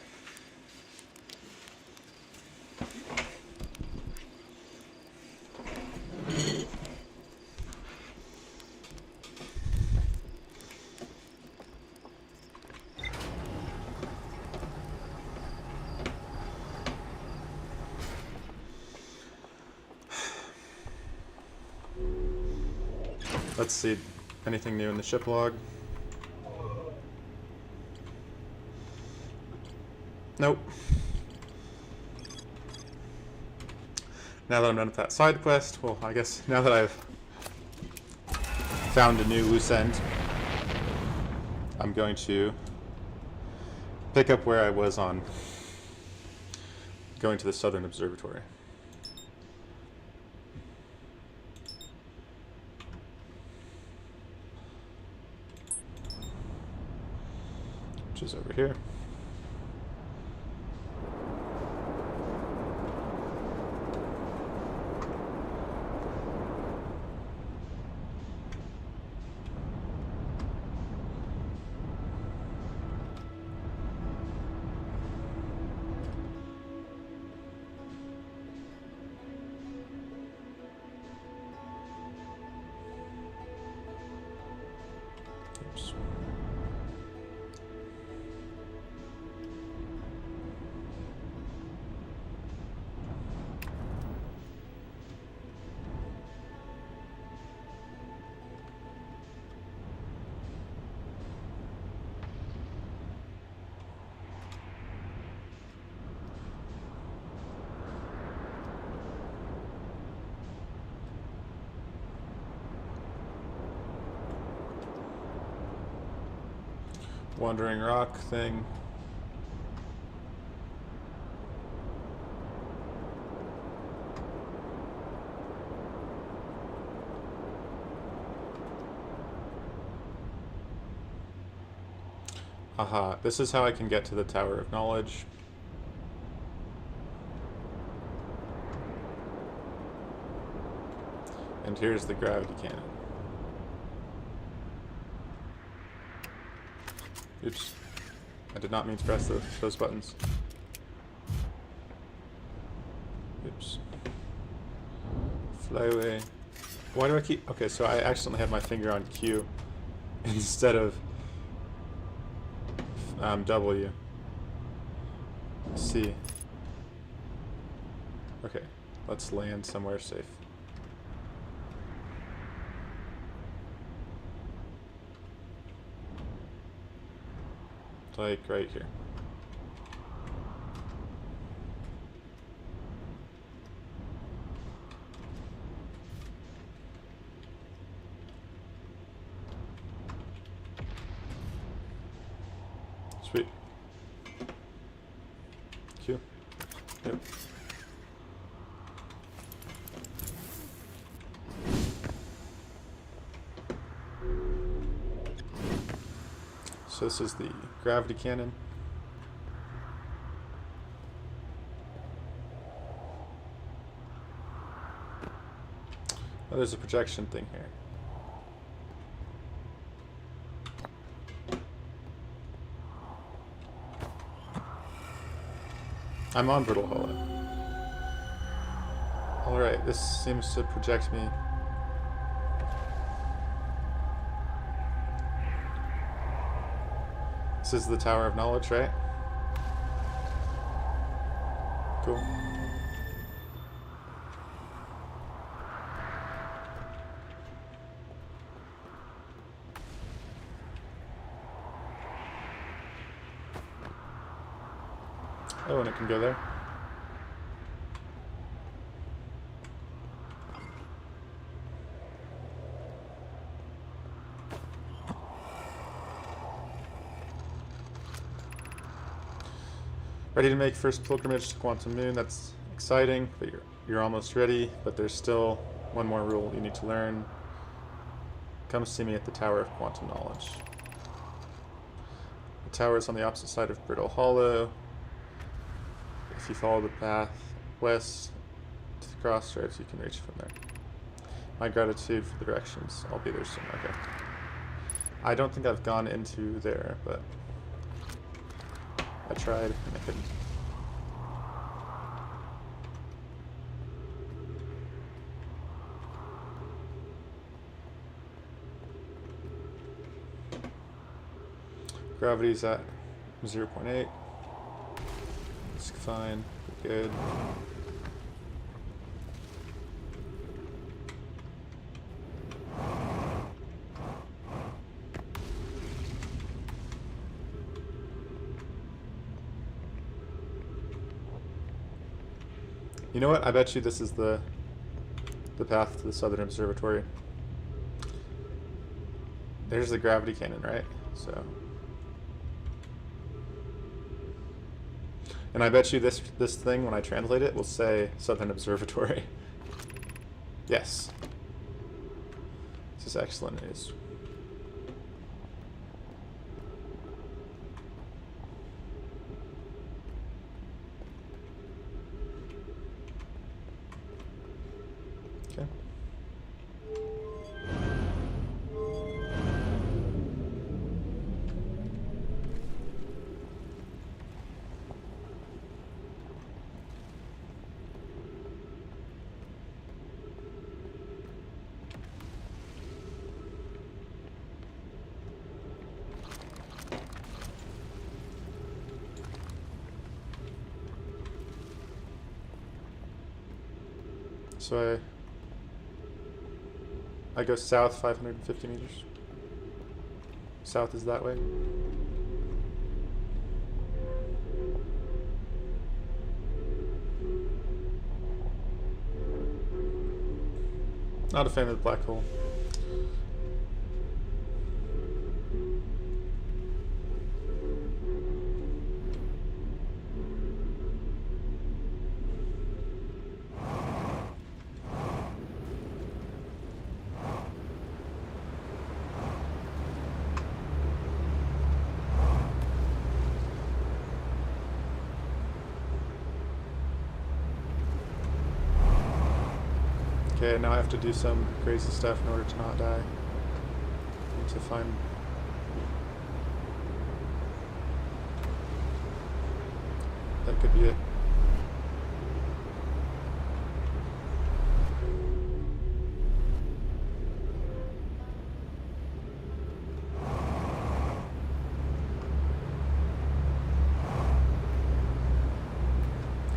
Let's see. Anything new in the ship log? Nope. Now that I'm done with that side quest, well, I guess now that I've found a new loose end, I'm going to pick up where I was on going to the Southern Observatory. Which is over here. wandering rock thing. Aha, this is how I can get to the Tower of Knowledge. And here's the gravity cannon. Oops. I did not mean to press those buttons. Oops. Fly away. Why do I keep... Okay, so I accidentally had my finger on Q instead of W. C. Okay, let's land somewhere safe. Like right here. Sweet. Q. Yep. So this is the gravity cannon. Oh, there's a projection thing here. I'm on Brittle Hollow. Alright, this seems to project me. This is the Tower of Knowledge, right? Cool. Oh, and it can go there. Ready to make first pilgrimage to Quantum Moon. That's exciting, but you're almost ready. But there's still one more rule you need to learn. Come see me at the Tower of Quantum Knowledge. The tower is on the opposite side of Brittle Hollow. If you follow the path west to the crossroads, you can reach from there. My gratitude for the directions. I'll be there soon. Okay. I don't think I've gone into there, but I tried and I couldn't. Gravity's at 0.8. It's fine. Good. You know what? I bet you this is the path to the Southern Observatory. There's the gravity cannon, right? So, and I bet you this thing, when I translate it, will say Southern Observatory. Yes. This is excellent news. Okay. So I go south 550 meters. South is that way. Not a fan of the black hole. Okay, now I have to do some crazy stuff in order to not die. I need to find... That could be it.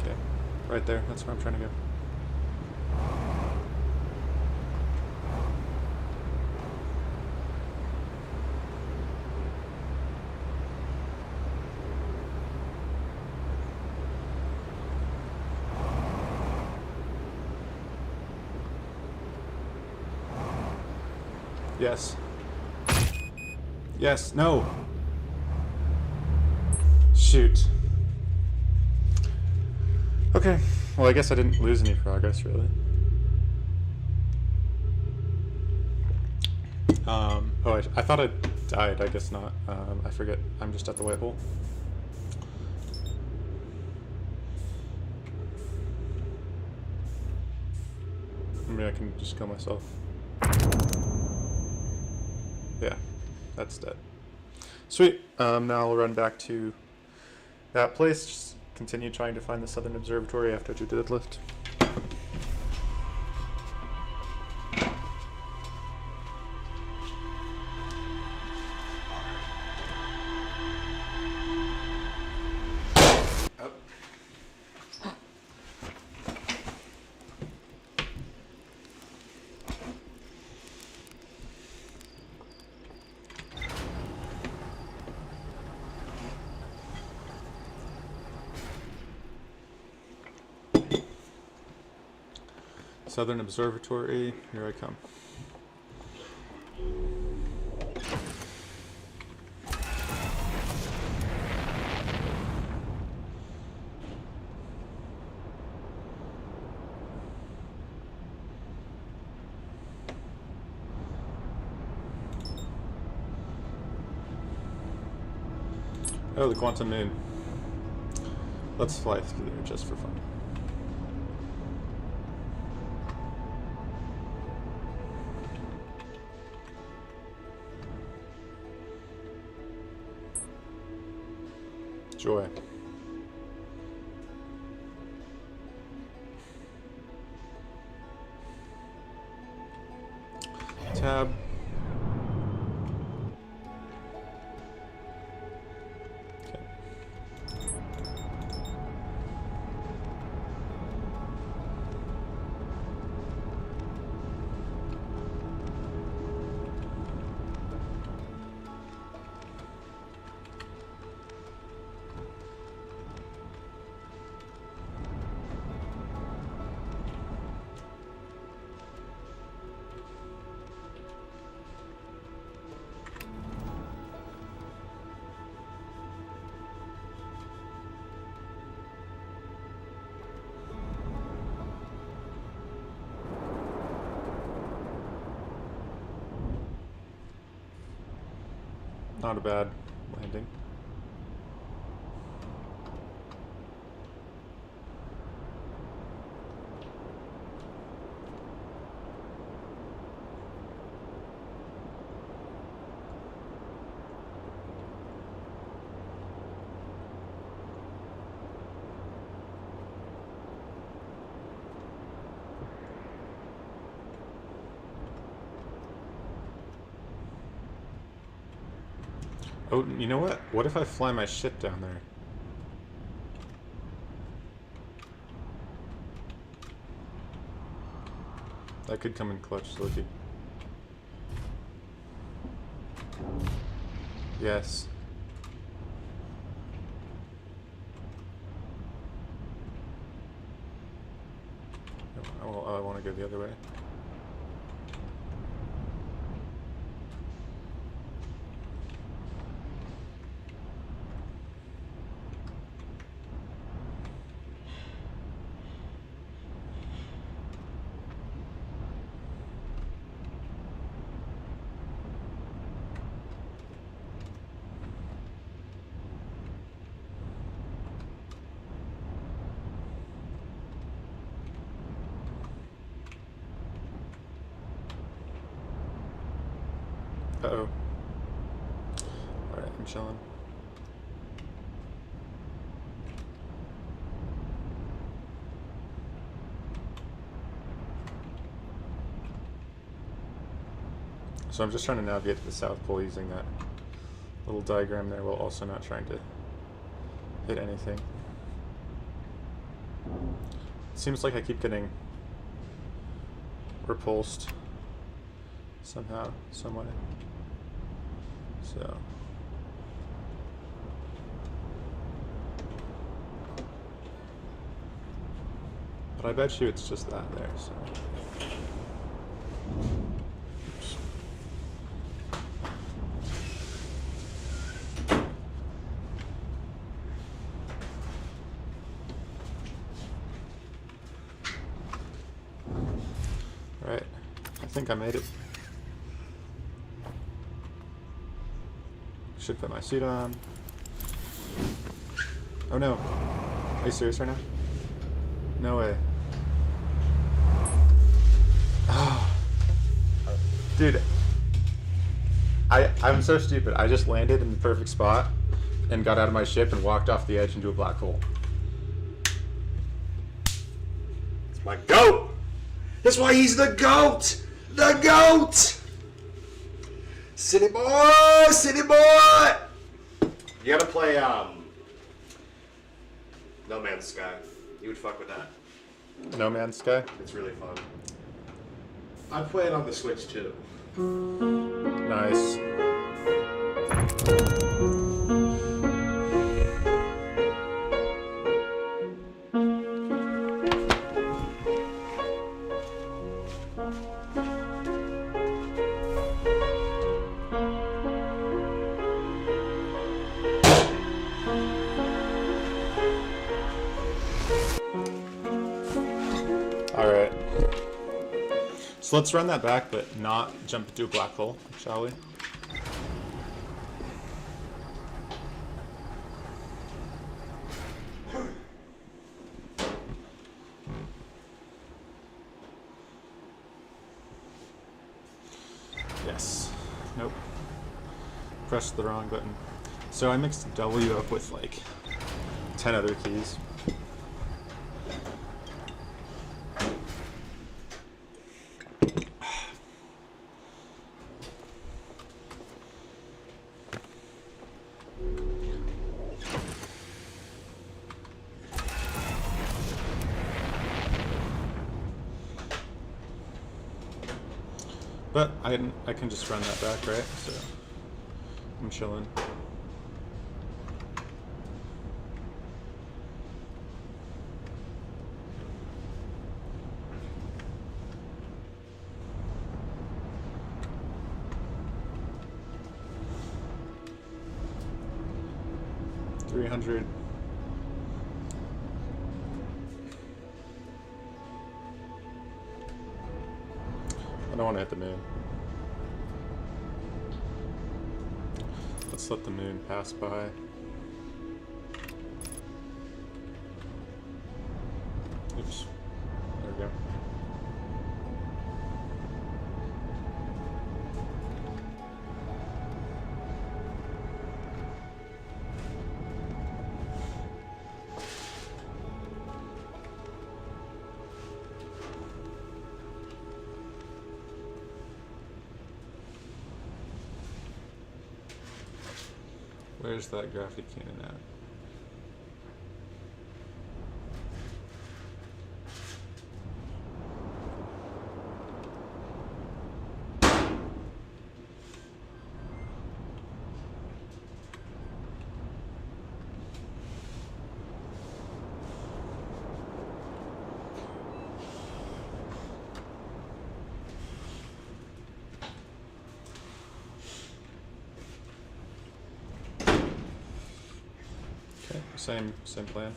Okay, right there. That's where I'm trying to go. Yes. Yes, no! Shoot. Okay, well I guess I didn't lose any progress, really. Oh, I thought I died, I guess not. I forget, I'm just at the white hole. Maybe I can just kill myself. Yeah, that's dead. Sweet. Now I'll run back to that place. Just continue trying to find the Southern Observatory after I do deadlift. Southern Observatory, here I come. Oh, the quantum moon. Let's fly through there just for fun. Joy. Tab. Okay. Not a bad landing. Oh, you know what? What if I fly my ship down there? That could come in clutch, Loki. Yes. Oh, I want to go the other way. Uh-oh. Alright, I'm chilling. So I'm just trying to navigate to the South Pole using that little diagram there while also not trying to hit anything. It seems like I keep getting repulsed somehow, some way. So but I bet you it's just that there, so. Oops. Alright, I think I made it. Should put my suit on. Oh no. Are you serious right now? No way. Oh. Dude. I'm so stupid. I just landed in the perfect spot and got out of my ship and walked off the edge into a black hole. It's my GOAT! That's why he's the GOAT! The GOAT! City boy! City boy! You gotta play, No Man's Sky. You would fuck with that. No Man's Sky? It's really fun. I play it on the Switch too. Nice. Alright. So let's run that back, but not jump into a black hole, shall we? Yes. Nope. Pressed the wrong button. So I mixed W up with like 10 other keys. But I can just run that back, right? So I'm chilling. $300. I don't want to hit the moon. Let's let the moon pass by. Oops. There we go. Where's that graphic cannon at? Same plan.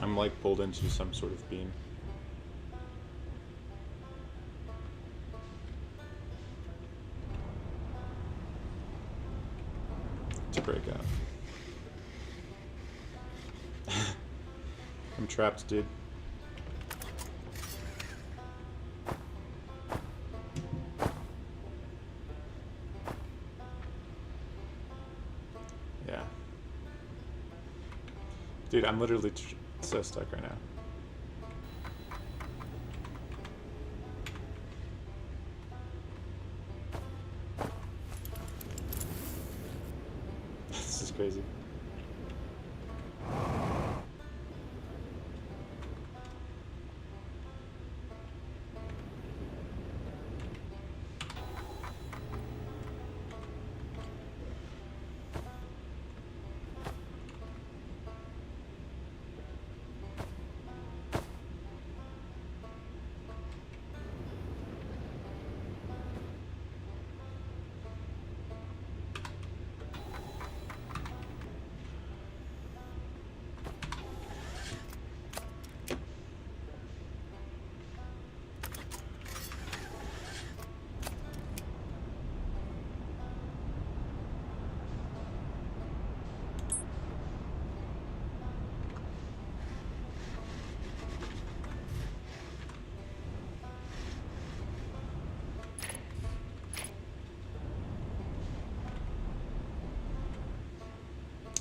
I'm I'm like pulled into some sort of beam. To break out. I'm trapped, dude. Yeah. Dude, I'm literally so stuck right now. This is crazy.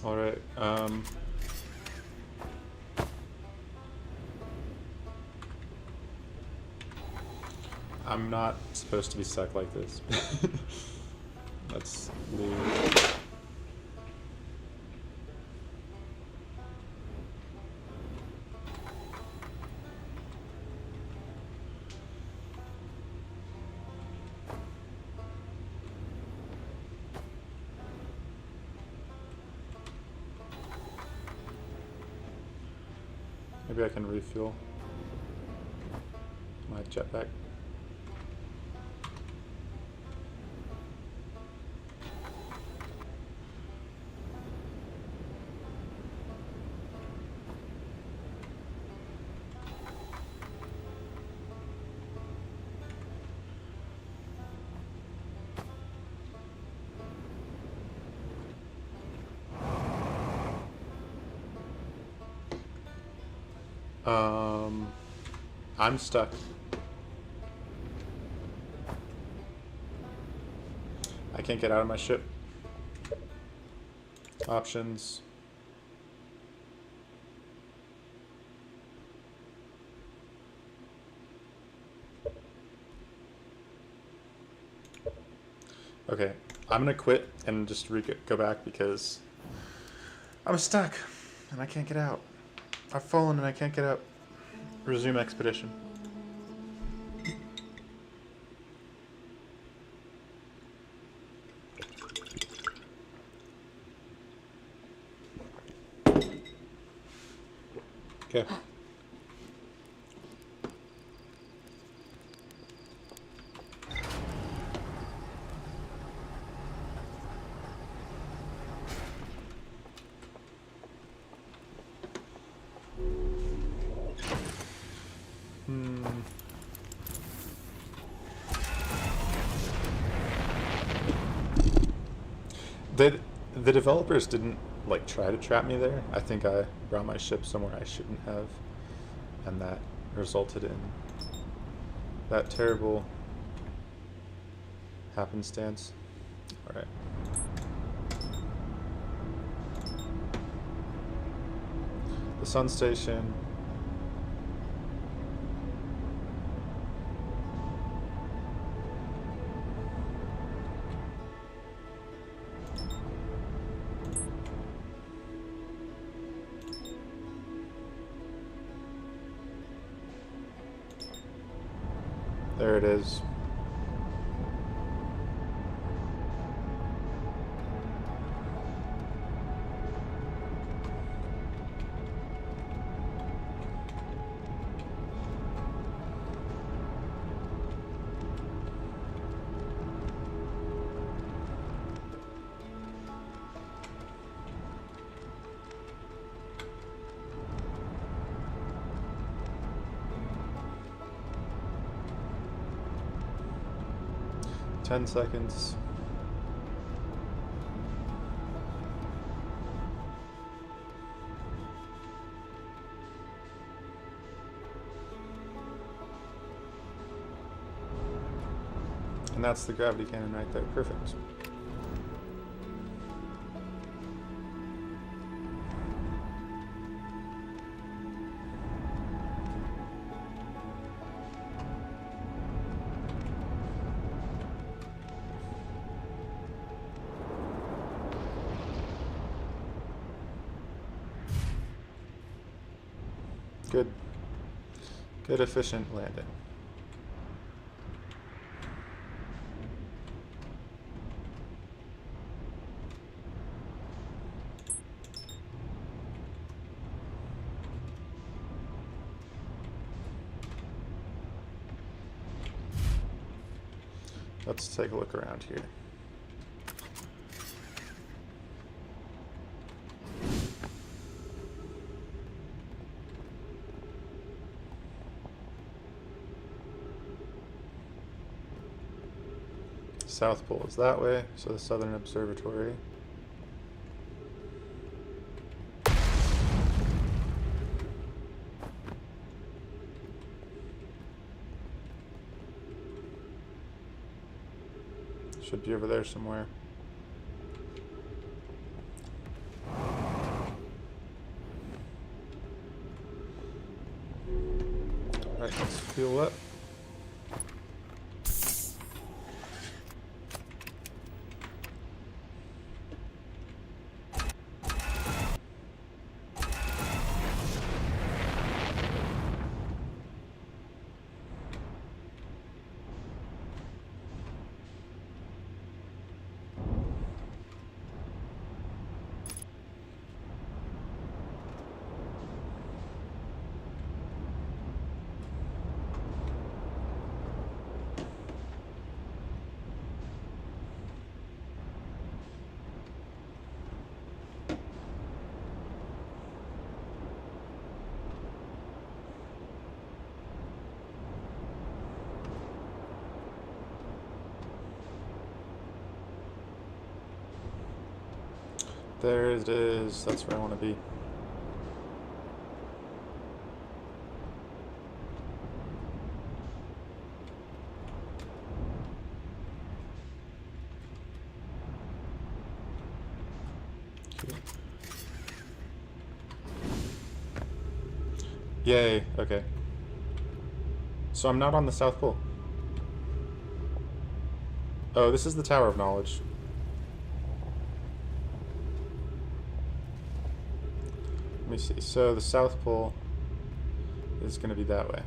All right. I'm not supposed to be stuck like this. Let's leave. Maybe I can refuel my jetpack. I'm stuck. I can't get out of my ship. Options. Okay, I'm gonna quit and just go back because I'm stuck and I can't get out. I've fallen and I can't get out. Resume expedition. Okay. The developers didn't like try to trap me there. I think I brought my ship somewhere I shouldn't have, and that resulted in that terrible happenstance. All right. The sun station. There it is. 10 seconds. And that's the gravity cannon right there. Perfect. Good. Good, efficient landing. Let's take a look around here. South Pole is that way, so the Southern Observatory. Should be over there somewhere. Alright, let's fuel up. There it is. That's where I want to be. Yay. Okay. So I'm not on the South Pole. Oh, this is the Tower of Knowledge. Let me see. So the South Pole is going to be that way.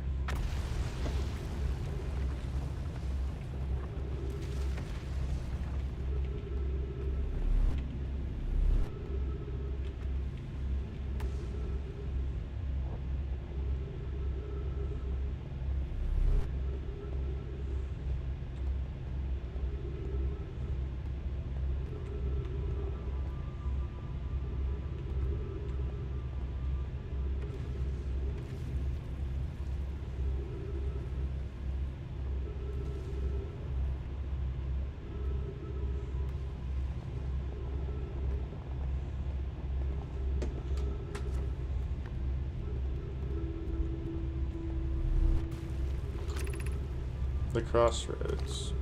The crossroads.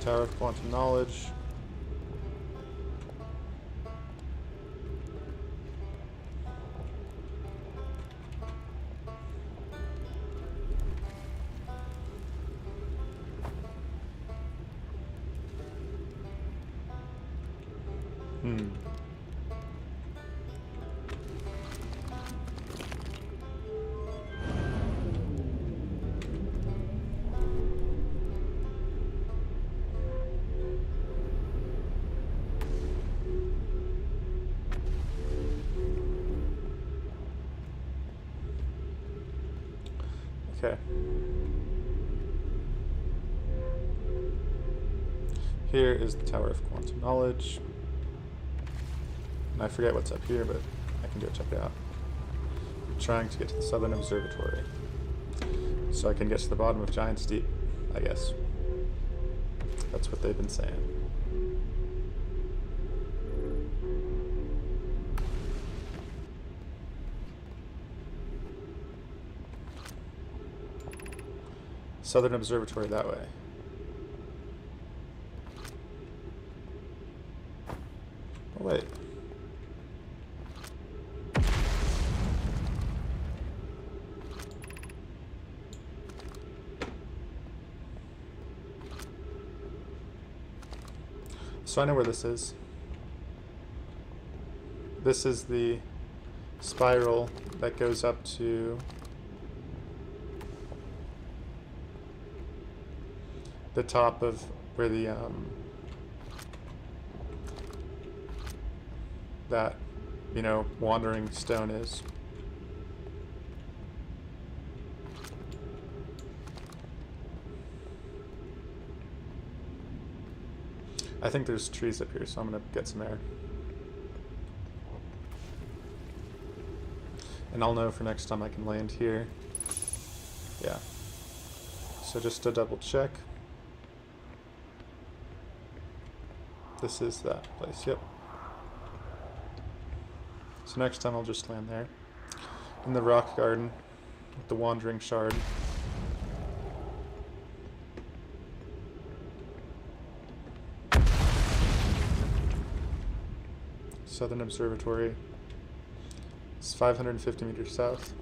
Tower of Quantum Knowledge. Okay. Here is the Tower of Quantum Knowledge. And I forget what's up here, but I can go check it out. I'm trying to get to the Southern Observatory. So I can get to the bottom of Giant's Deep, I guess. That's what they've been saying. Southern Observatory that way. Oh, wait. So I know where this is. This is the spiral that goes up to the top of where the that, you know, wandering stone is. I think there's trees up here, so I'm gonna get some air. And I'll know for next time I can land here. Yeah. So just to double check. This is that place, yep. So next time I'll just land there. In the rock garden with the wandering shard. Southern Observatory. It's 550 meters south.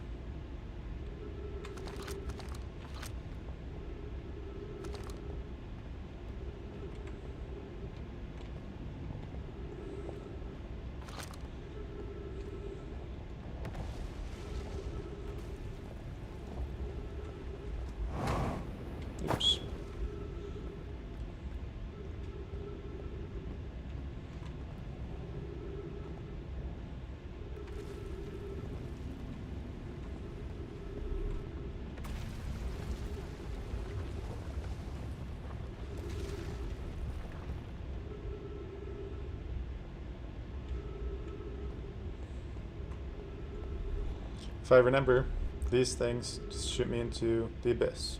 Oops. If I remember, these things just shoot me into the abyss,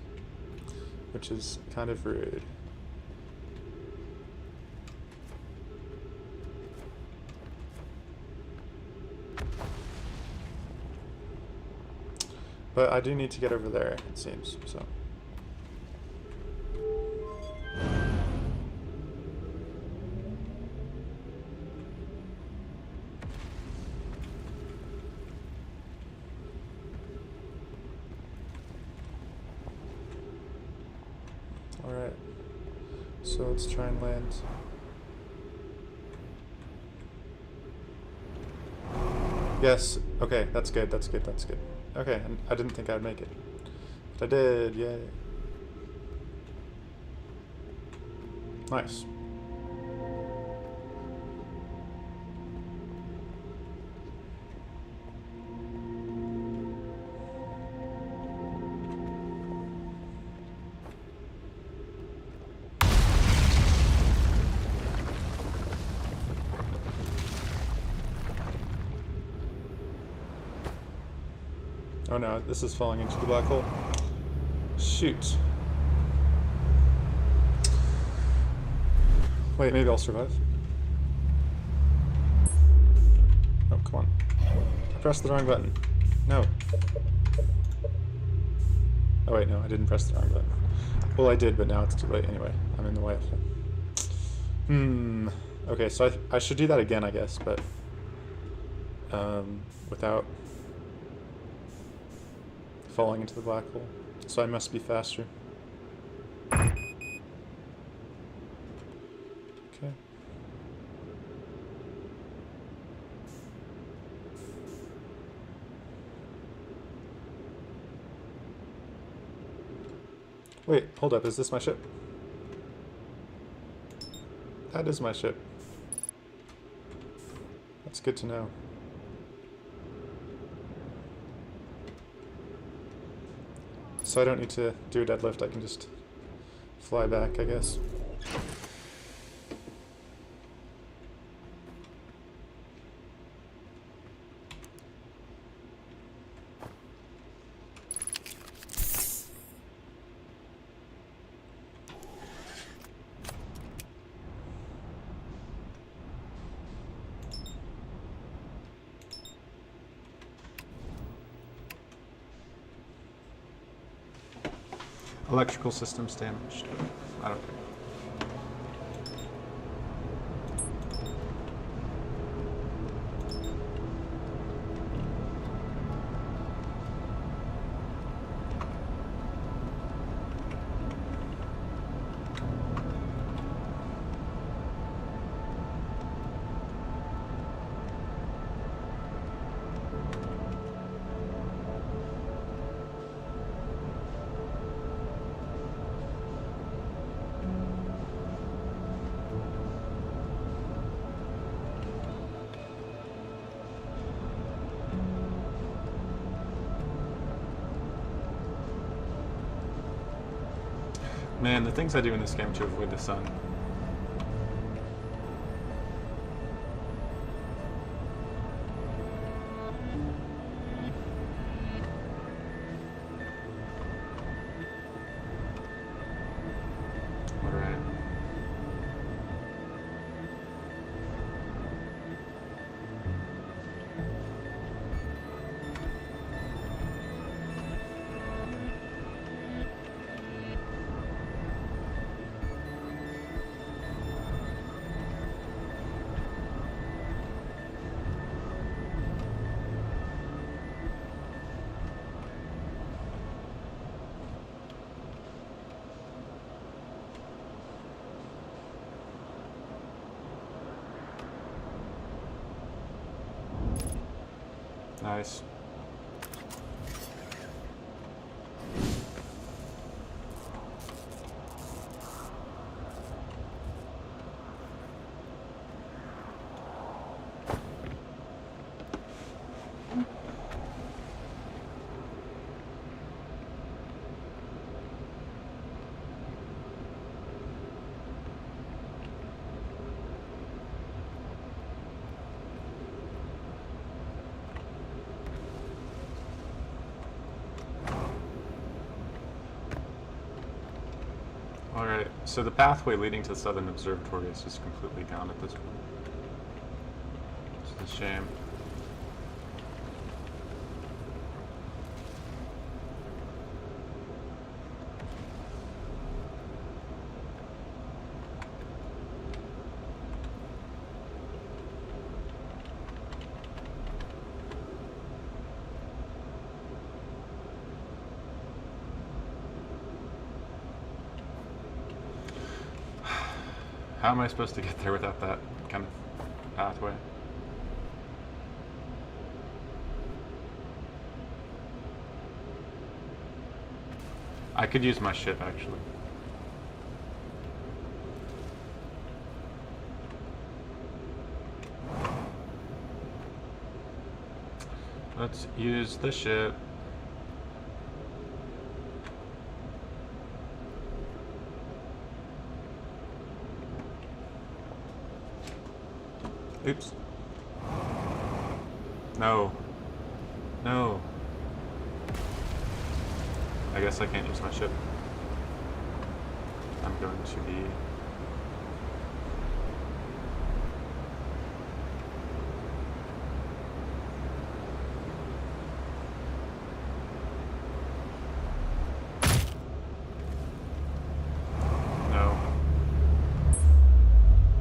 which is kind of rude. But I do need to get over there, it seems, so. Alright, so let's try and land. Yes, okay, that's good, that's good, that's good. Okay, and I didn't think I'd make it. But I did, yay. Nice. Oh no, this is falling into the black hole. Shoot. Wait, maybe I'll survive. Oh, come on. I pressed the wrong button. No. Oh wait, no, I didn't press the wrong button. Well, I did, but now it's too late anyway. I'm in the white hole. Okay, so I should do that again, I guess, but without falling into the black hole. So I must be faster. Okay. Wait, hold up, is this my ship? That is my ship. That's good to know. So I don't need to do a deadlift, I can just fly back, I guess. Electrical systems damaged. I don't care. Man, the things I do in this game to avoid the sun. Alright. Nice. Alright, so the pathway leading to the Southern Observatory is just completely gone at this point. It's a shame. How am I supposed to get there without that kind of pathway? I could use my ship, actually. Let's use the ship. Oops. No. No. I guess I can't use my ship. I'm going to be... No.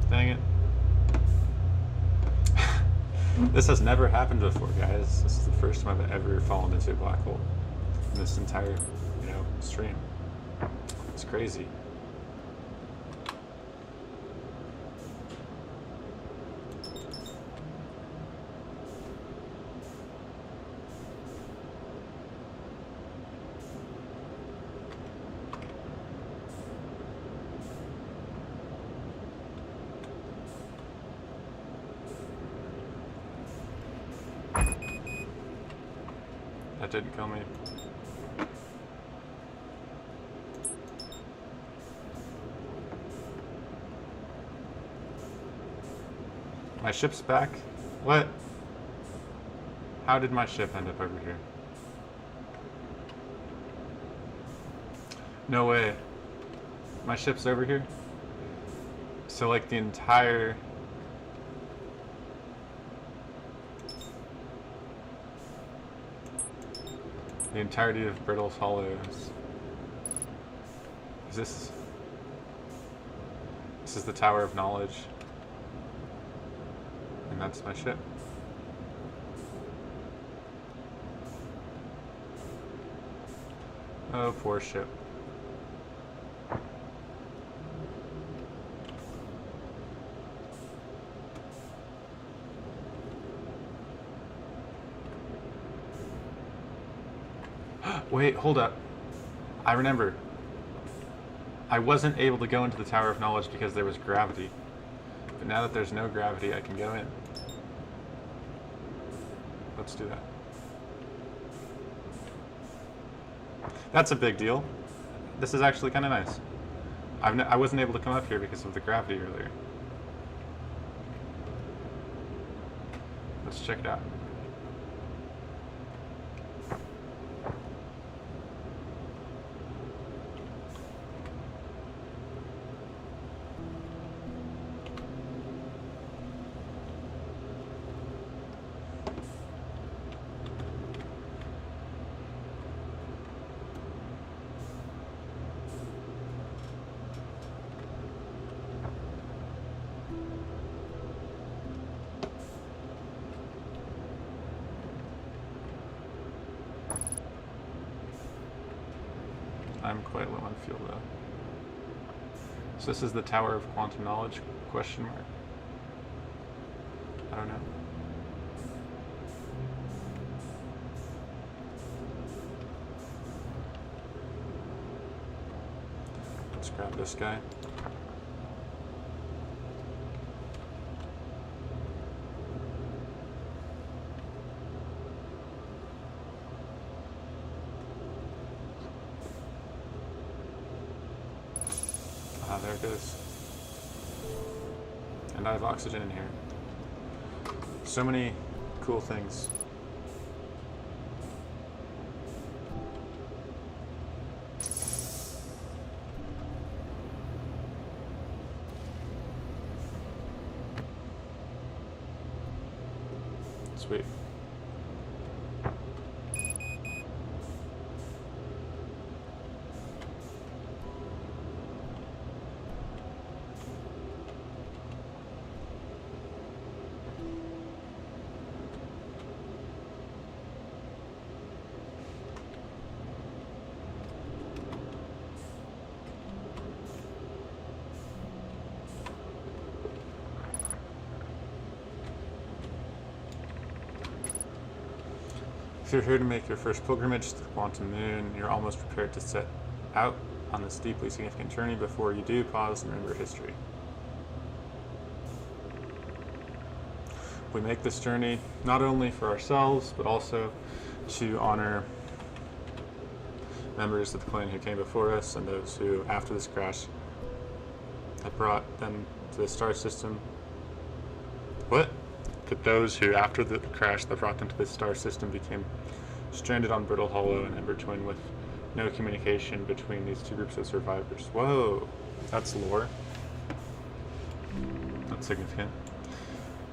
Dang it. This has never happened before, guys. This is the first time I've ever fallen into a black hole in this entire, stream. It's crazy. That didn't kill me. My ship's back? What? How did my ship end up over here? No way. My ship's over here? So like the entirety of Brittle's Hollows. This is the Tower of Knowledge. And that's my ship. Oh, poor ship. Wait, hold up. I remember. I wasn't able to go into the Tower of Knowledge because there was gravity. But now that there's no gravity, I can go in. Let's do that. That's a big deal. This is actually kind of nice. I wasn't able to come up here because of the gravity earlier. Let's check it out. I'm quite low on fuel though. So this is the Tower of Quantum Knowledge, question mark? I don't know. Let's grab this guy. Ah, there it goes. And I have oxygen in here. So many cool things. Sweet. If you're here to make your first pilgrimage to the Quantum Moon, you're almost prepared to set out on this deeply significant journey. Before you do, pause and remember history. We make this journey not only for ourselves, but also to honor members of the clan who came before us and those who, after this crash, have brought them to the star system. What? That those who, after the crash that brought them to this star system, became stranded on Brittle Hollow and Ember Twin with no communication between these two groups of survivors. Whoa, that's lore. That's significant.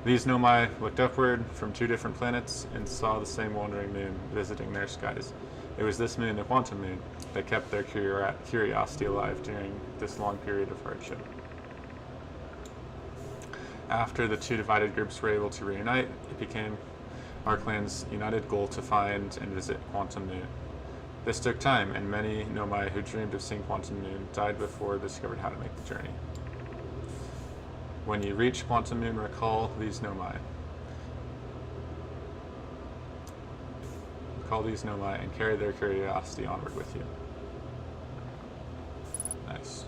These Nomai looked upward from two different planets and saw the same wandering moon visiting their skies. It was this moon, the Quantum Moon, that kept their curiosity alive during this long period of hardship. After the two divided groups were able to reunite, it became our clan's united goal to find and visit Quantum Moon. This took time, and many Nomai who dreamed of seeing Quantum Moon died before they discovered how to make the journey. When you reach Quantum Moon, recall these Nomai. Recall these Nomai and carry their curiosity onward with you. Nice.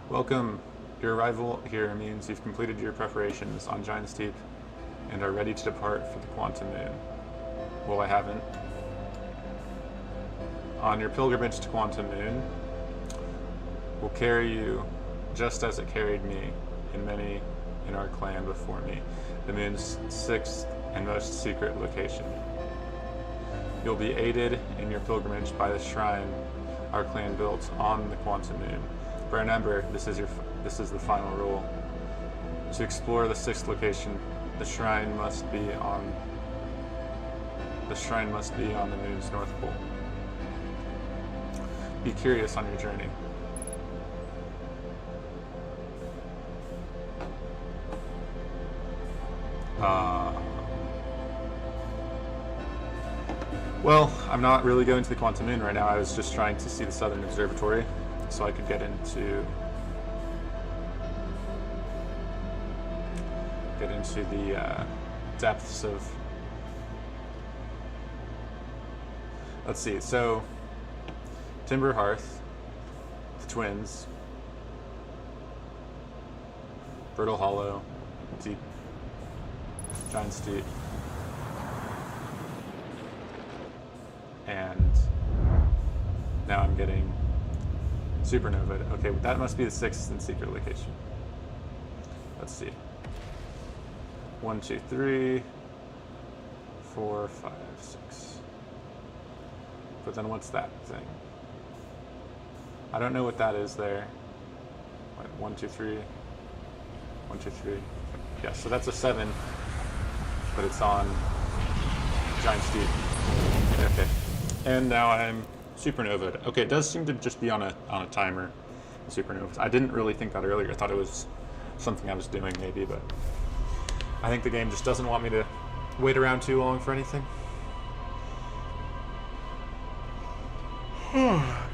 Welcome. Your arrival here means you've completed your preparations on Giant's Deep and are ready to depart for the Quantum Moon. well, I haven't. On your pilgrimage to Quantum Moon will carry you just as it carried me and many in our clan before me, the moon's sixth and most secret location. You'll be aided in your pilgrimage by the shrine our clan built on the Quantum Moon. But remember, this is the final rule. To explore the sixth location, the shrine must be on the moon's north pole. Be curious on your journey. Well, I'm not really going to the Quantum Moon right now. I was just trying to see the Southern Observatory so I could get into the depths of... Let's see, so Timber Hearth, the Twins, Brittle Hollow, Deep, Giant's Deep, and now I'm getting Supernova. Okay, that must be the sixth and secret location. Let's see. 1, 2, 3, 4, 5, 6. But then what's that thing? I don't know what that is there. Wait, 1, 2, 3. 1, 2, 3. Yeah, so that's a 7, but it's on Giant's Deep. Okay. And now I'm Supernova. Okay, it does seem to just be on a timer. Supernova. I didn't really think that earlier. I thought it was something I was doing maybe, but I think the game just doesn't want me to wait around too long for anything.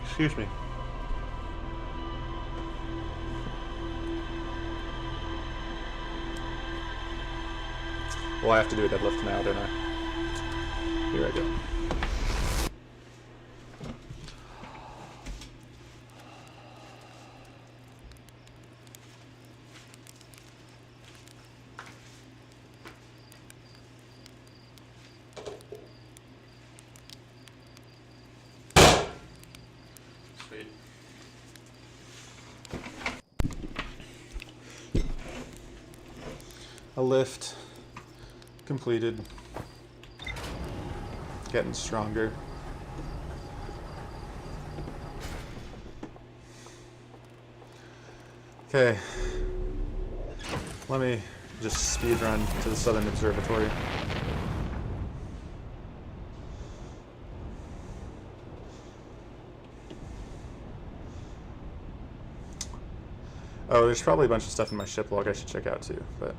Excuse me. Well, I have to do a deadlift now, don't I? Here I go. A lift completed. Getting stronger. Okay. Let me just speed run to the Southern Observatory. Oh, there's probably a bunch of stuff in my ship log I should check out too, but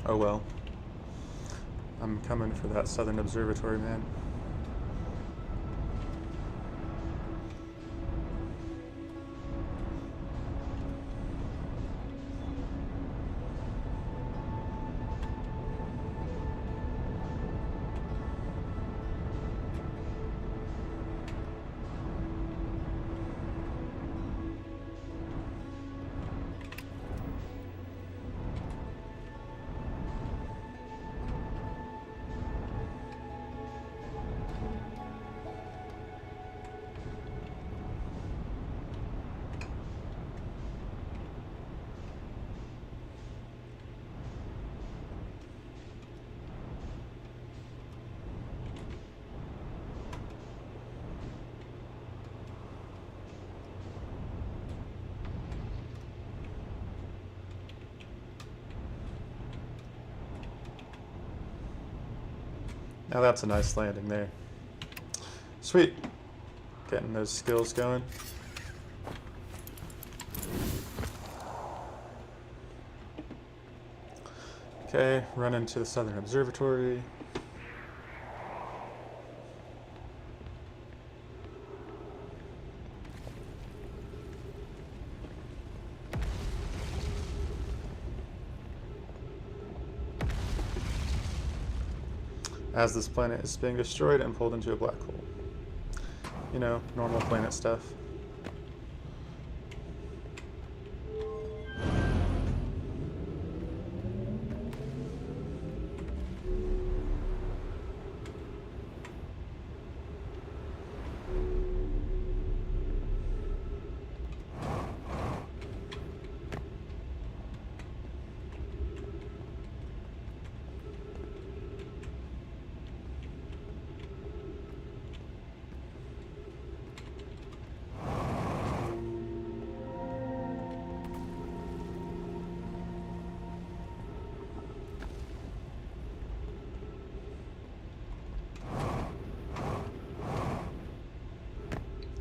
oh well. I'm coming for that Southern Observatory, man. Now that's a nice landing there. Sweet. Getting those skills going. Okay, run into the Southern Observatory. As this planet is being destroyed and pulled into a black hole. You know, normal planet stuff.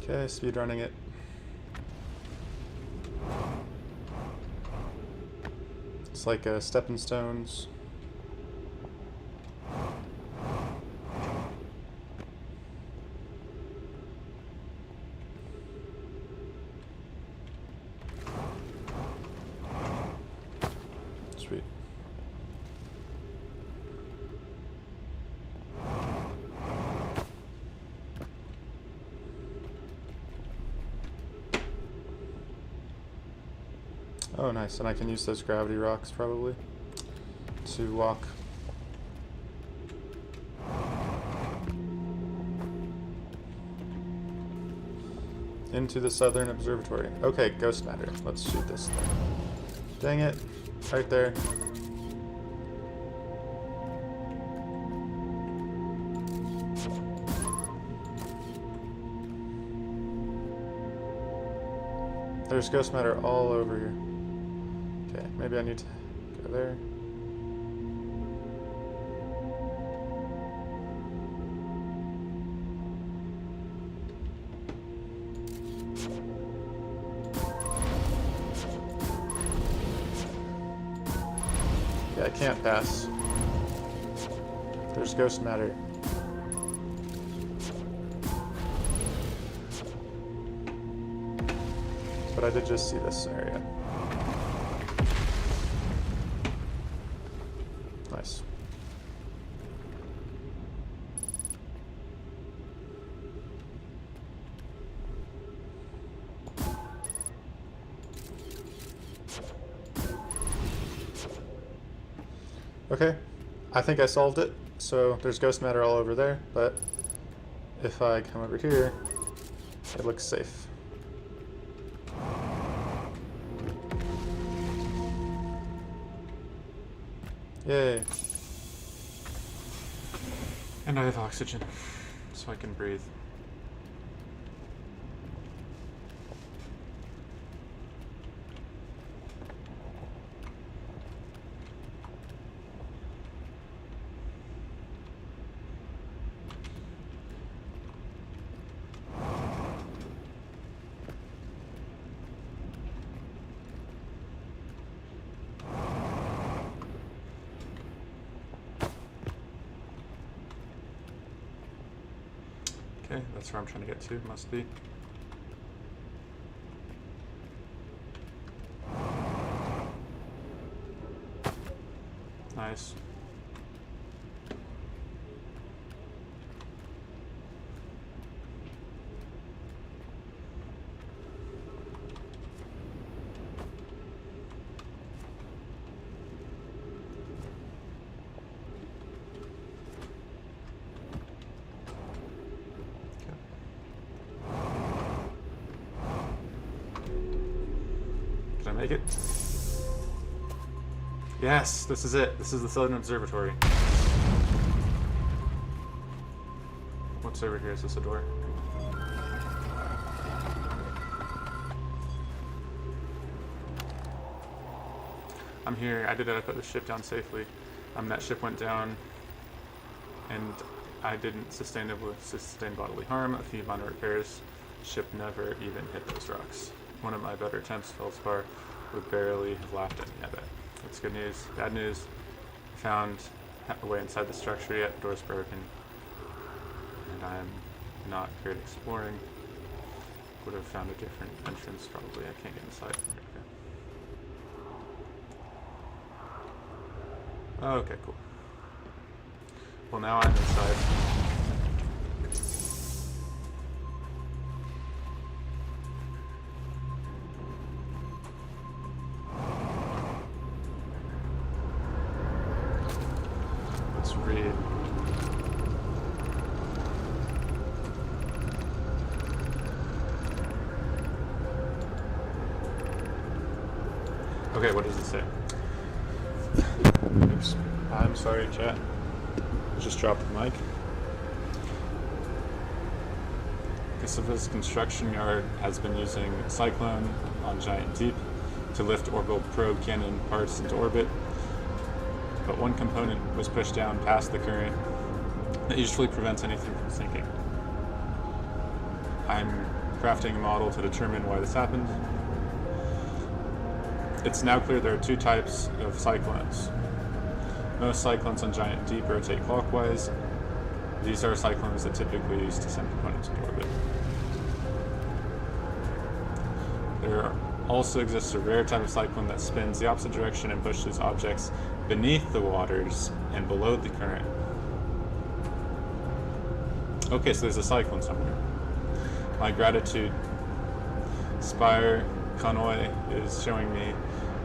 Okay, speedrunning it. It's like stepping stones. Sweet. Oh, nice. And I can use those gravity rocks probably to walk. Into the southern observatory. Okay, ghost matter. Let's shoot this thing. Dang it. Right there. There's ghost matter all over here. Okay, maybe I need to go there. Yeah, I can't pass. There's ghost matter. But I did just see this area. Nice. Okay, I think I solved it. So there's ghost matter all over there, but if I come over here, it looks safe. Yay. And I have oxygen, so I can breathe. Okay, that's where I'm trying to get to, must be. Nice. Did I make it? Yes, this is it. This is the Southern Observatory. What's over here? Is this a door? I'm here. I did it. I put the ship down safely. That ship went down, and I didn't sustain bodily harm. A few minor repairs. Ship never even hit those rocks. One of my better attempts, Feldspar, would barely have laughed at me, I bet. That's good news. Bad news. Found a way inside the structure yet. Door's broken. And I'm not great at exploring. Would have found a different entrance, probably. I can't get inside from here. Okay, cool. Well, now I'm inside. Let's read. Okay, what does it say? Oops. I'm sorry, chat. I just dropped the mic. Pacific's construction yard has been using Cyclone on Giant Deep to lift orbital probe cannon parts into orbit, but one component was pushed down past the current that usually prevents anything from sinking. I'm crafting a model to determine why this happened. It's now clear there are two types of cyclones. Most cyclones on Giant Deep rotate clockwise. These are cyclones that typically use to send components into orbit. There also exists a rare type of cyclone that spins the opposite direction and pushes objects beneath the waters and below the current. Okay, so there's a cyclone somewhere. My gratitude. Spire Conway is showing me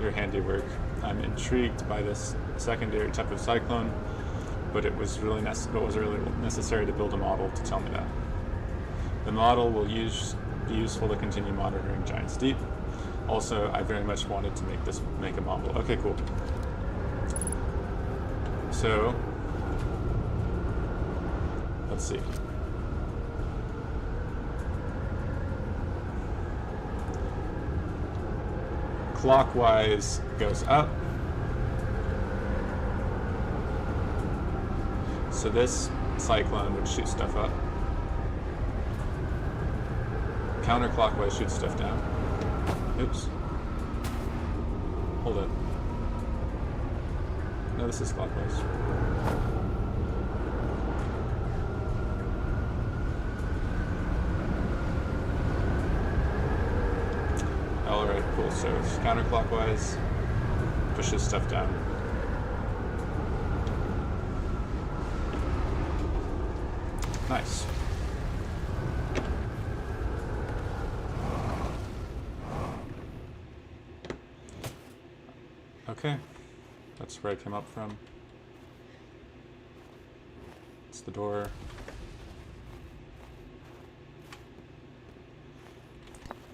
your handiwork. I'm intrigued by this secondary type of cyclone, but it was really necessary to build a model to tell me that. The model will be useful to continue monitoring Giant's Deep. Also, I very much wanted to make a model. Okay, cool. So, let's see. Clockwise goes up. So this cyclone would shoot stuff up. Counterclockwise shoots stuff down. Oops. Hold it. No, this is clockwise. Alright, cool. So counterclockwise pushes stuff down. Nice. Okay, that's where I came up from. It's the door.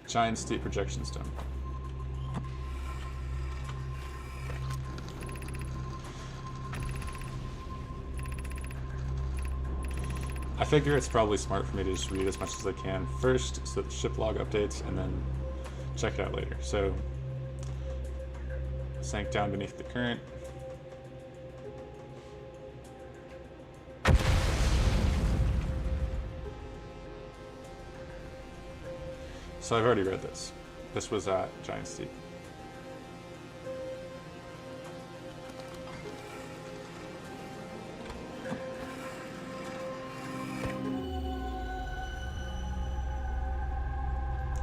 Giant Steep projection stone. I figure it's probably smart for me to just read as much as I can first, so that the ship log updates, and then check it out later. So, sank down beneath the current. So I've already read this. This was at Giant Steep.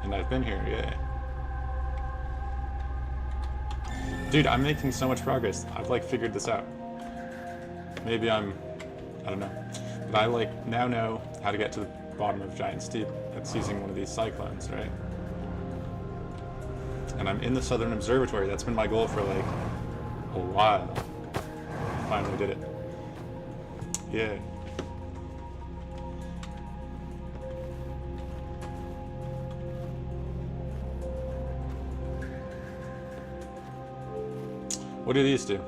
And I've been here, yay. Dude, I'm making so much progress. I've like figured this out. Maybe I don't know. But I like now know how to get to the bottom of Giant Steep. That's using one of these cyclones, right? And I'm in the Southern Observatory. That's been my goal for like a while. I finally did it. Yay. What do these do?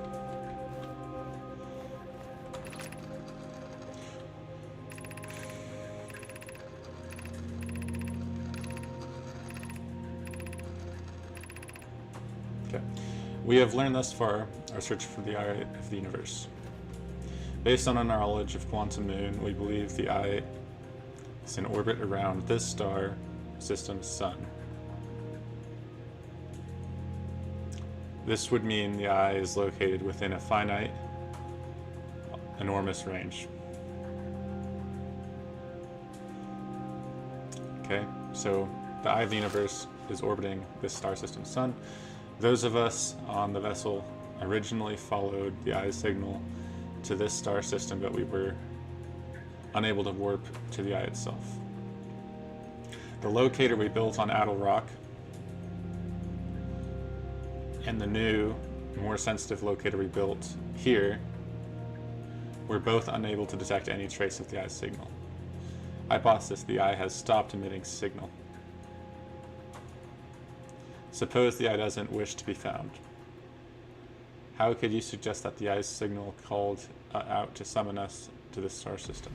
Okay. We have learned thus far our search for the eye of the universe. Based on our knowledge of Quantum Moon, we believe the eye is in orbit around this star system's sun. This would mean the eye is located within a finite, enormous range. Okay, so the eye of the universe is orbiting this star system's sun. Those of us on the vessel originally followed the eye's signal to this star system, but we were unable to warp to the eye itself. The locator we built on Addle Rock and the new, more sensitive locator we built here were both unable to detect any trace of the eye's signal. Hypothesis: the eye has stopped emitting signal. Suppose the eye doesn't wish to be found. How could you suggest that the eye's signal called out to summon us to the star system?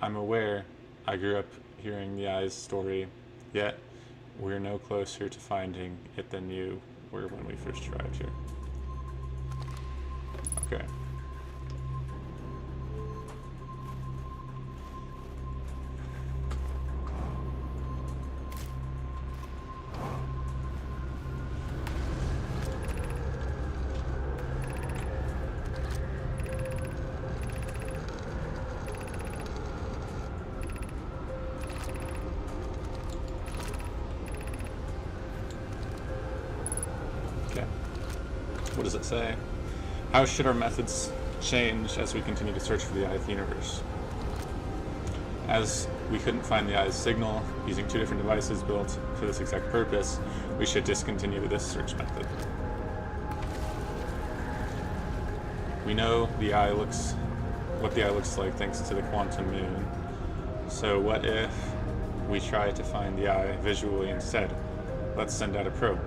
I'm aware I grew up hearing the eye's story, yet we're no closer to finding it than you were when we first arrived here. Okay. What does it say? How should our methods change as we continue to search for the eye of the universe? As we couldn't find the eye's signal using 2 different devices built for this exact purpose, we should discontinue this search method. We know what the eye looks like thanks to the quantum moon. So what if we try to find the eye visually instead? Let's send out a probe.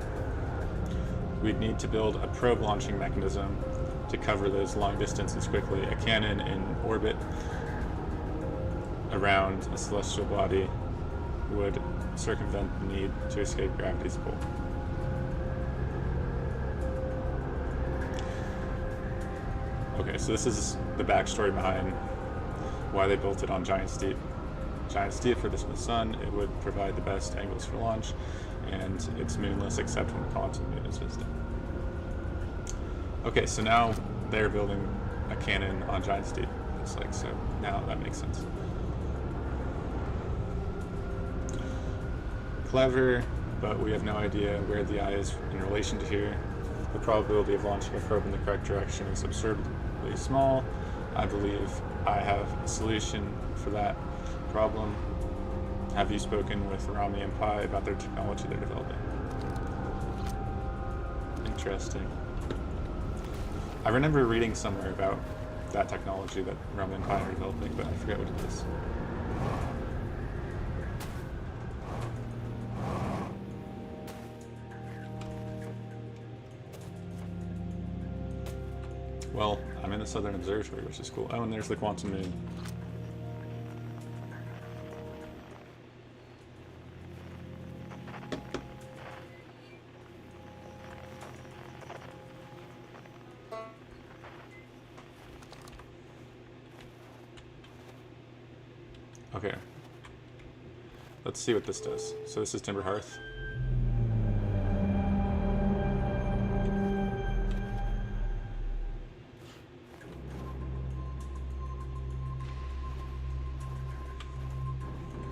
We'd need to build a probe launching mechanism to cover those long distances quickly. A cannon in orbit around a celestial body would circumvent the need to escape gravity's pull. Okay, so this is the backstory behind why they built it on Giant Steep. Giant Steep for the sun, it would provide the best angles for launch, and it's moonless except when the quantum moon is visiting. Okay, so now they're building a cannon on Giant Steep. It's like, so now that makes sense. Clever, but we have no idea where the eye is in relation to here. The probability of launching a probe in the correct direction is absurdly small. I believe I have a solution for that problem. Have you spoken with Rami and Pi about their technology they're developing? Interesting. I remember reading somewhere about that technology that Rami and Pi are developing, but I forget what it is. Well, I'm in the Southern Observatory, which is cool. Oh, and there's the quantum moon. Okay. Let's see what this does. So this is Timber Hearth.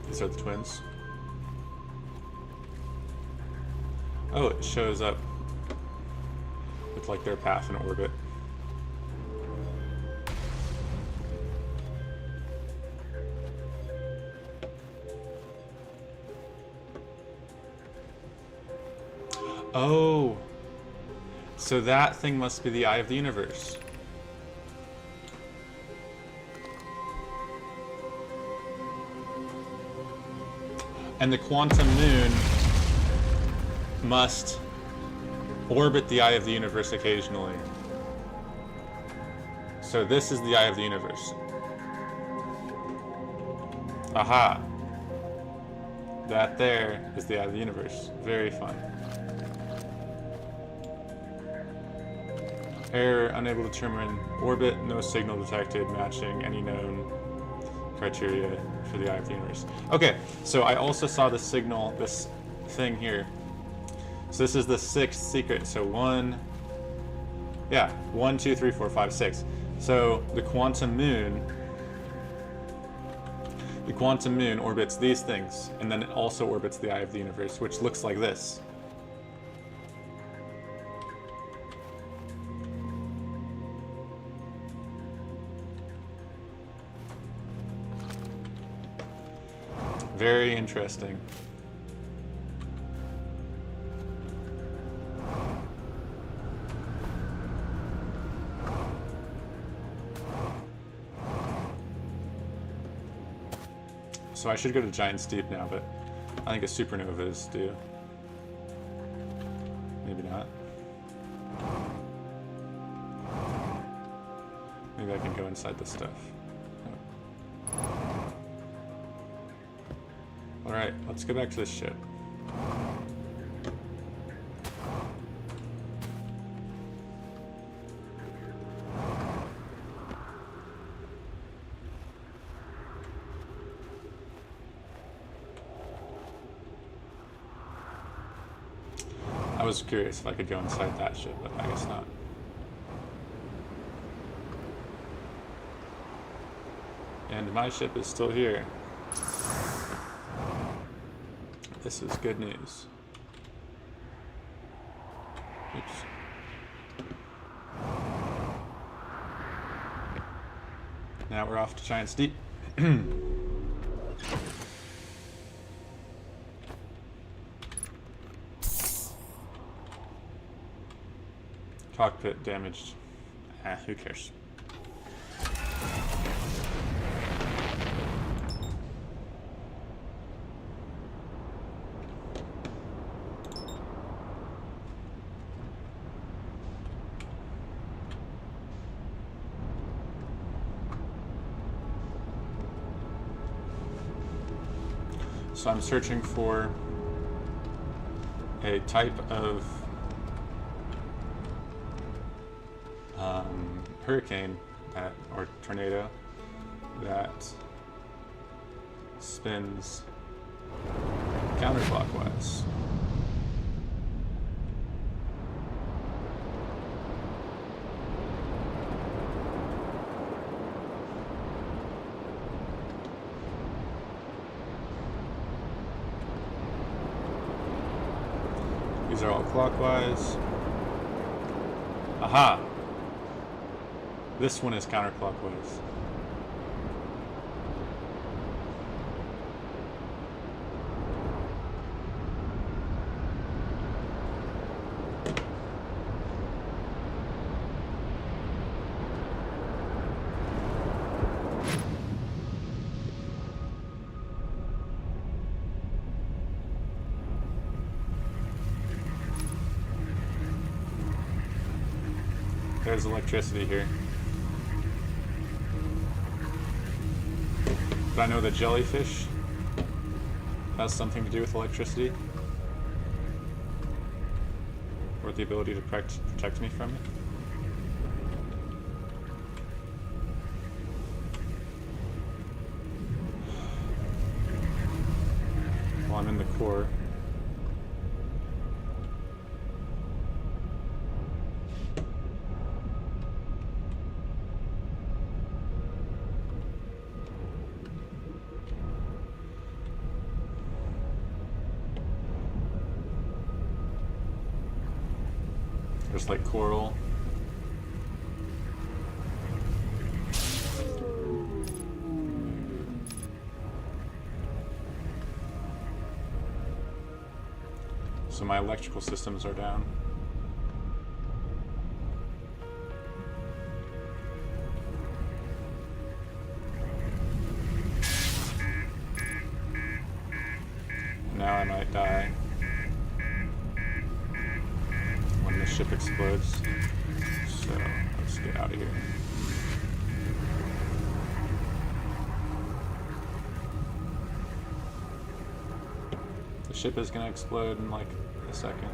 These are the twins. Oh, it shows up with like their path in orbit. Oh, so that thing must be the eye of the universe. And the quantum moon must orbit the eye of the universe occasionally. So this is the eye of the universe. Aha. That there is the eye of the universe. Very fun. Error, unable to determine orbit, no signal detected matching any known criteria for the eye of the universe. Okay, so I also saw the signal, this thing here. So this is the 6th secret. So 1, 2, 3, 4, 5, 6. So the quantum moon orbits these things, and then it also orbits the eye of the universe, which looks like this. Very interesting. So I should go to Giant Steep now, but I think a supernova is due. Maybe not. Maybe I can go inside this stuff. Alright, let's go back to this ship. I was curious if I could go inside that ship, but I guess not. And my ship is still here. This is good news. Oops. Now we're off to Giant's Deep. Cockpit damaged. Who cares? So I'm searching for a type of hurricane or tornado that spins counterclockwise. These are all clockwise. Aha! This one is counterclockwise. There's electricity here. But I know the jellyfish has something to do with electricity. Or the ability to protect me from it. While I'm in the core. There's like coral. So my electrical systems are down. Now I might die when the ship explodes. So let's get out of here. The ship is gonna explode in like a second.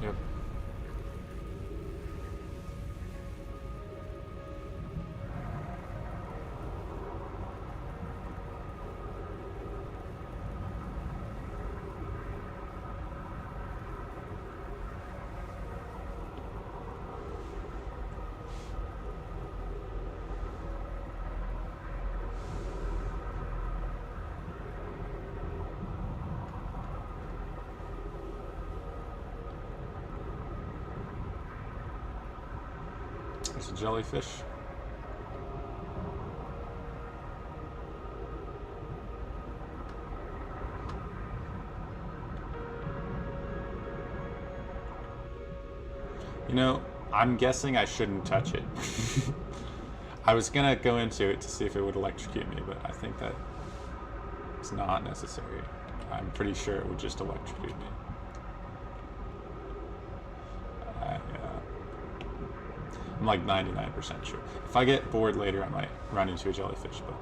Yep. There's a jellyfish. You know, I'm guessing I shouldn't touch it. I was gonna go into it to see if it would electrocute me, but I think that it's not necessary. I'm pretty sure it would just electrocute me. I'm like 99% sure. If I get bored later, I might run into a jellyfish, but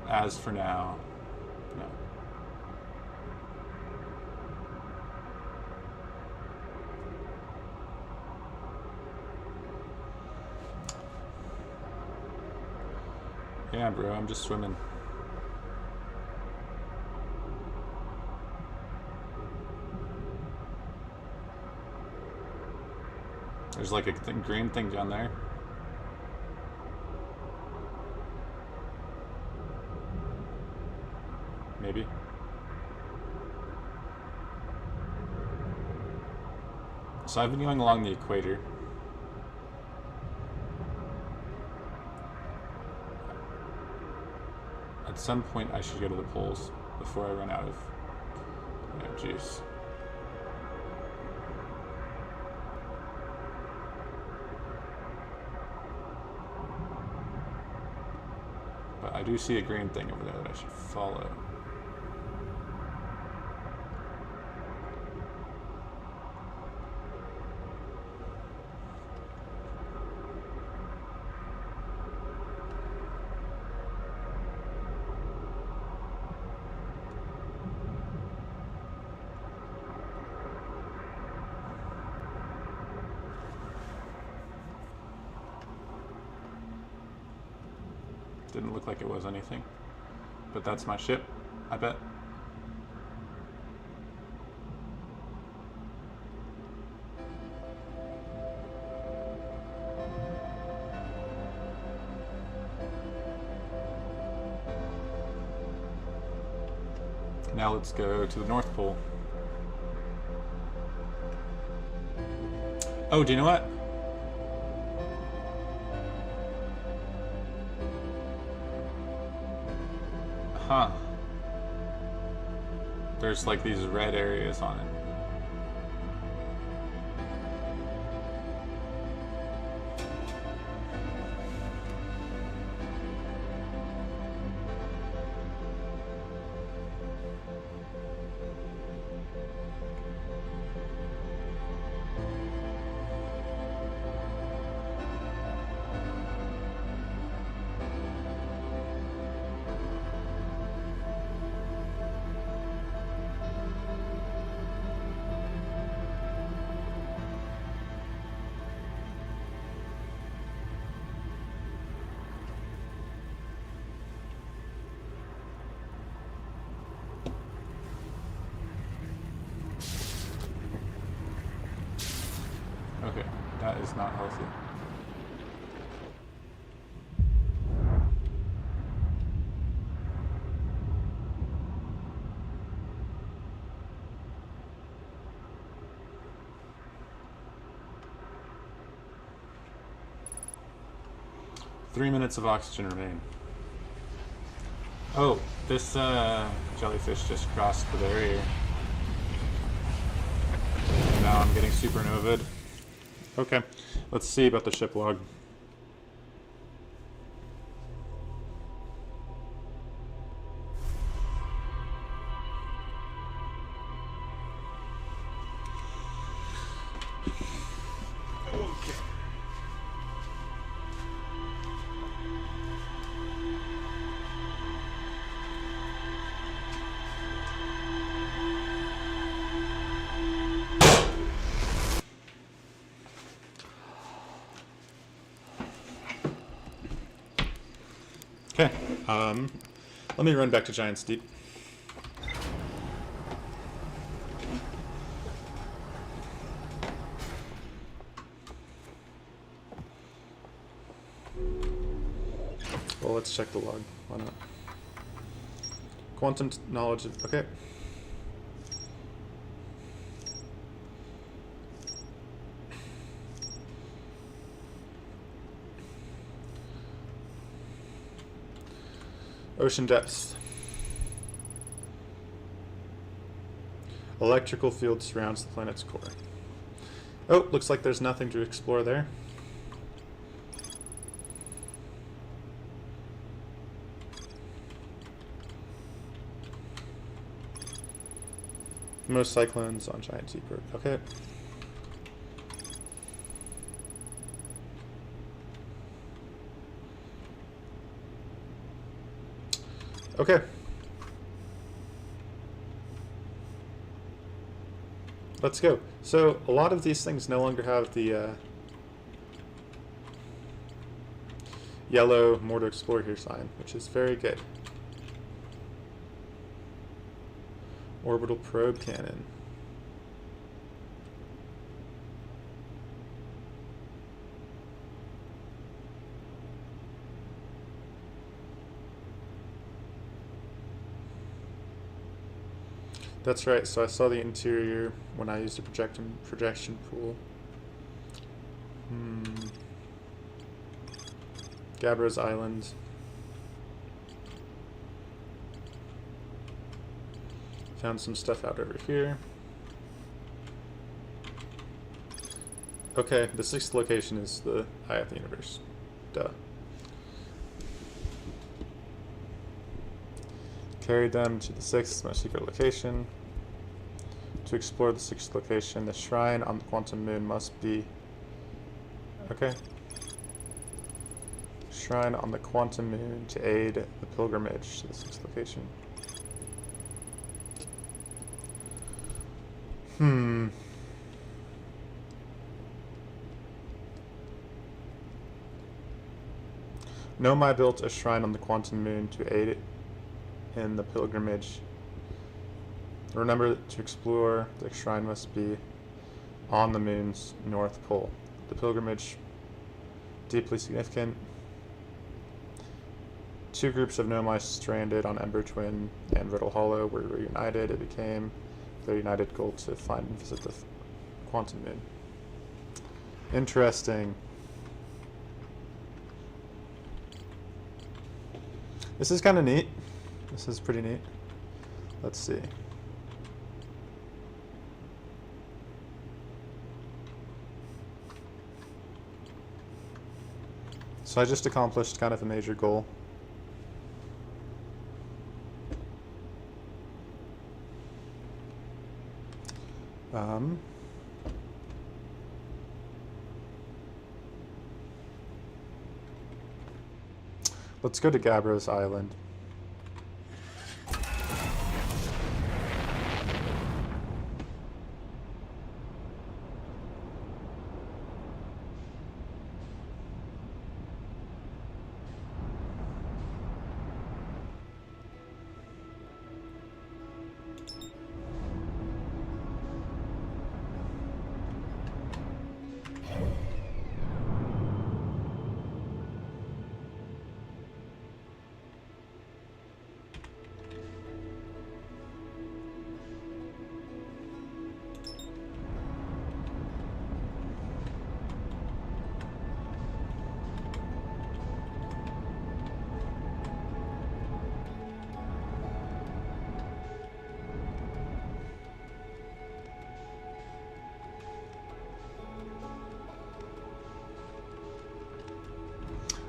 as for now, no. Yeah, bro, I'm just swimming. There's like a green thing down there. Maybe. So I've been going along the equator. At some point I should go to the poles before I run out of juice. But I do see a green thing over there that I should follow. Didn't look like it was anything. But that's my ship, I bet. Now let's go to the North Pole. Oh, do you know what? Huh. There's like these red areas on it. Okay, that is not healthy. Three minutes of oxygen remain. Oh, this jellyfish just crossed the barrier. And now I'm getting supernovaed. Okay, let's see about the ship log. Okay, let me run back to Giant's Deep. Well, let's check the log. Why not? Quantum knowledge. Okay. Ocean depths. Electrical field surrounds the planet's core. Oh, looks like there's nothing to explore there. Most cyclones on Giant Deep. Okay. Okay. Let's go. So a lot of these things no longer have the yellow more to explore here sign, which is very good. Orbital probe cannon. That's right, so I saw the interior when I used a projection pool. Gabbro's Island. Found some stuff out over here. Okay, the 6th location is the Eye of the Universe. Duh. Carried them to the 6th most secret location. To explore the 6th location, the shrine on the quantum moon must be... Okay. Shrine on the quantum moon to aid the pilgrimage to the 6th location. Nomai built a shrine on the quantum moon to aid it in the pilgrimage. Remember, to explore the shrine must be on the moon's north pole. The pilgrimage, deeply significant. 2 groups of Nomai stranded on Ember Twin and Riddle Hollow were reunited. It became their united goal to find and visit the quantum moon. Interesting. This is kind of neat. This is pretty neat. Let's see. So I just accomplished kind of a major goal. Let's go to Gabbro's Island.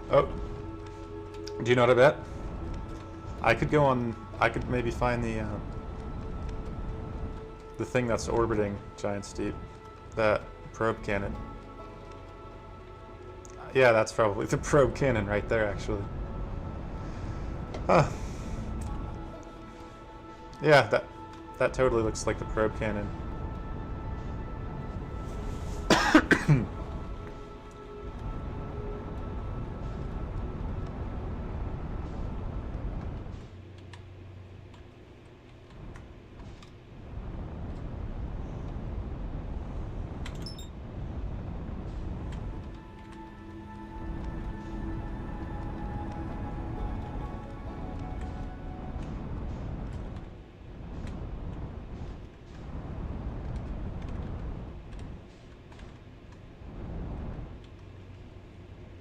Oh, do you know what I bet? I could go on. I could maybe find the thing that's orbiting Giant's Deep, that probe cannon. Yeah, that's probably the probe cannon right there, actually. Huh. Yeah, that totally looks like the probe cannon.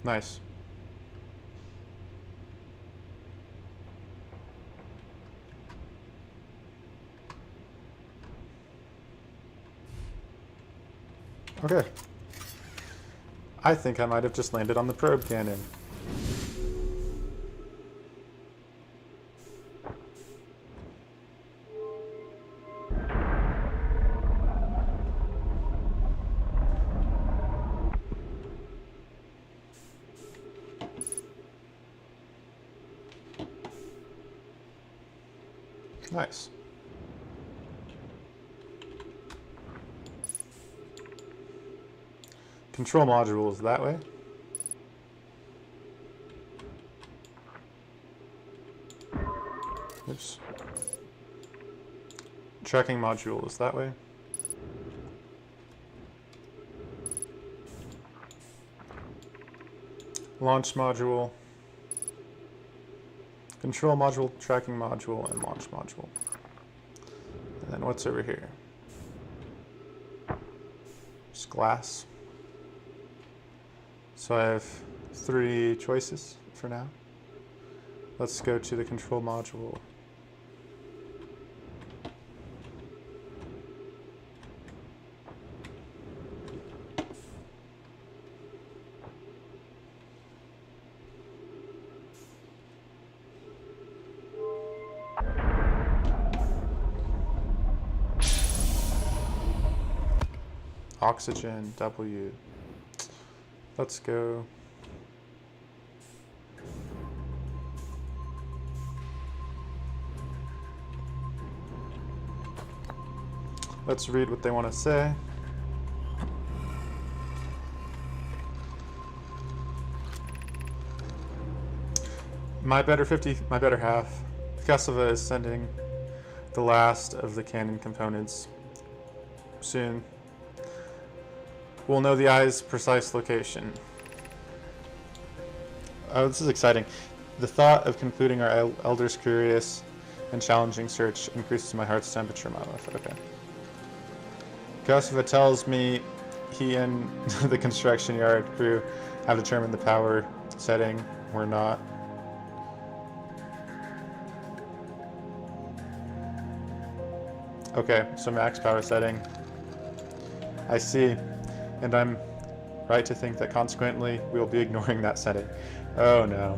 Nice. Okay. I think I might have just landed on the probe cannon. Nice. Control module is that way. Oops. Tracking module is that way. Launch module. Control module, tracking module, and launch module. And then what's over here? Just glass. So I have 3 choices for now. Let's go to the control module. Oxygen, W. Let's go. Let's read what they want to say. My better half. Kosova is sending the last of the cannon components soon. We'll know the eye's precise location. Oh, this is exciting. The thought of concluding our elder's curious and challenging search increases my heart's temperature, Monolith. Okay. Kosova tells me he and the construction yard crew have determined the power setting. We're not. Okay, so max power setting. I see. And I'm right to think that consequently we'll be ignoring that setting. Oh no.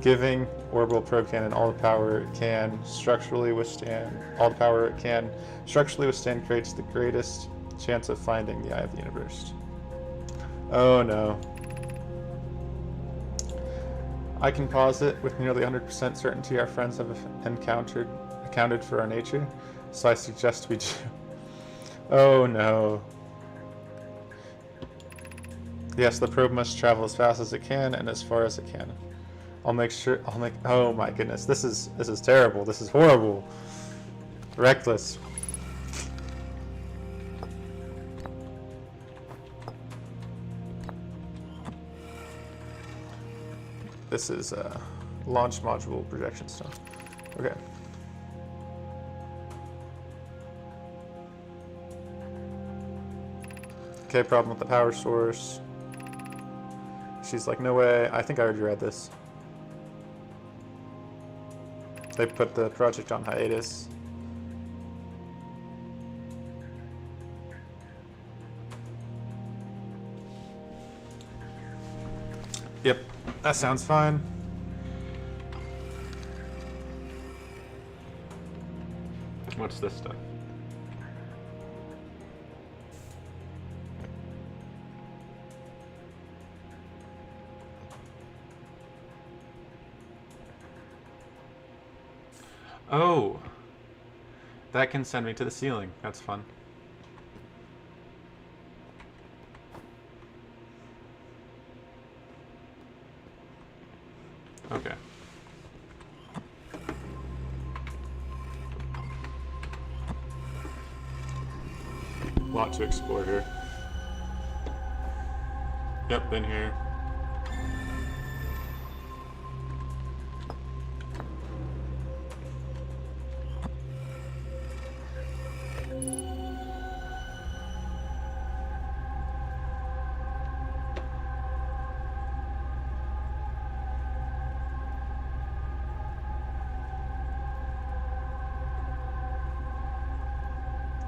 Giving orbital probe cannon all the power it can structurally withstand creates the greatest chance of finding the eye of the universe. Oh no. I can posit with nearly 100% certainty our friends have accounted for our nature, so I suggest we do. Oh no. Yes, the probe must travel as fast as it can and as far as it can. Oh my goodness, this is terrible. This is horrible. Reckless. This is launch module projection stuff. Okay. Okay, problem with the power source. She's like, no way. I think I already read this. They put the project on hiatus. Yep, that sounds fine. What's this stuff? Oh, that can send me to the ceiling. That's fun. Okay. Lot to explore here. Yep, been here.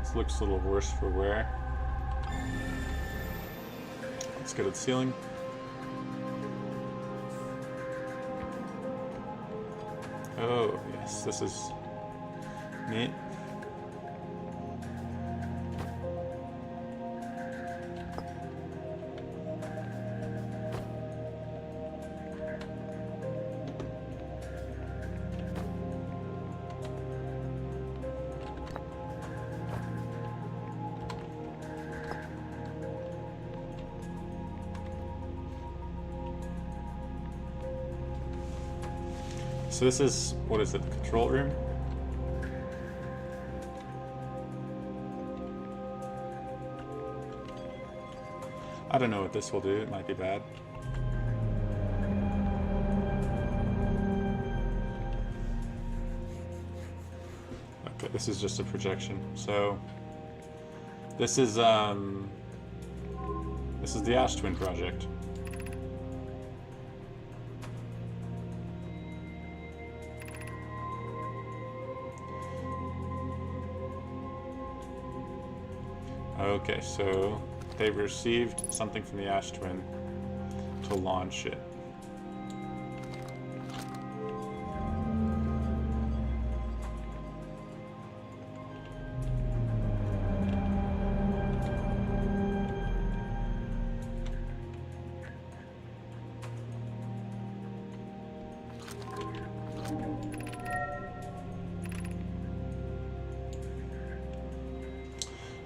This looks a little worse for wear. Let's go to the ceiling. Oh, yes, this is neat. So this is, what is it, the control room? I don't know what this will do, it might be bad. Okay, this is just a projection. So this is This is the Ash Twin project. Okay, so they've received something from the Ash Twin to launch it.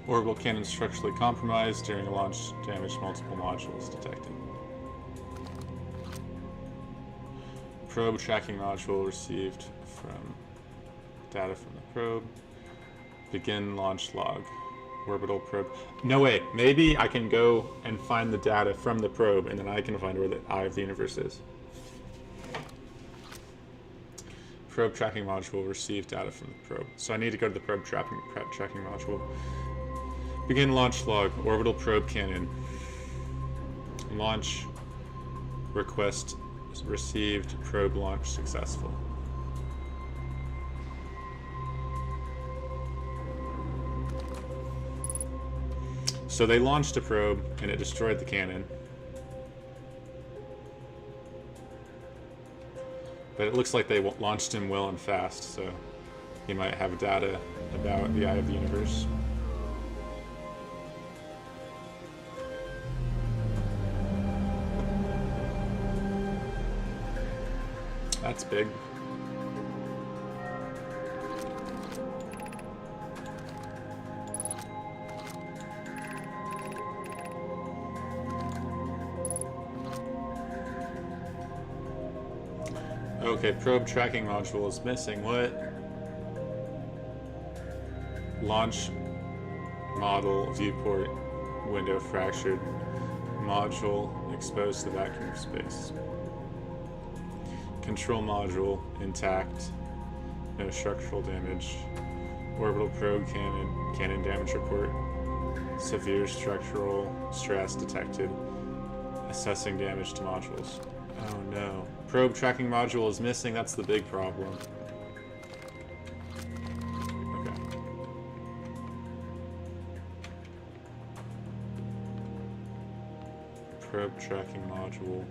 Orbital cannon structurally compromised during launch. Damage multiple modules detected. Probe tracking module received from data from the probe. Begin launch log. Orbital probe. No way. Maybe I can go and find the data from the probe, and then I can find where the eye of the universe is. Probe tracking module received data from the probe. So I need to go to the probe tracking module. Begin launch log. Orbital probe cannon. Launch request received. Probe launch successful. So they launched a probe and it destroyed the cannon. But it looks like they launched him well and fast, so he might have data about the Eye of the Universe. That's big. Okay, probe tracking module is missing. What? Launch model viewport window fractured. Module exposed to the vacuum of space. Control module intact. No structural damage. Orbital probe cannon damage report. Severe structural stress detected. Assessing damage to modules. Oh no. Probe tracking module is missing. That's the big problem. Okay. Probe tracking module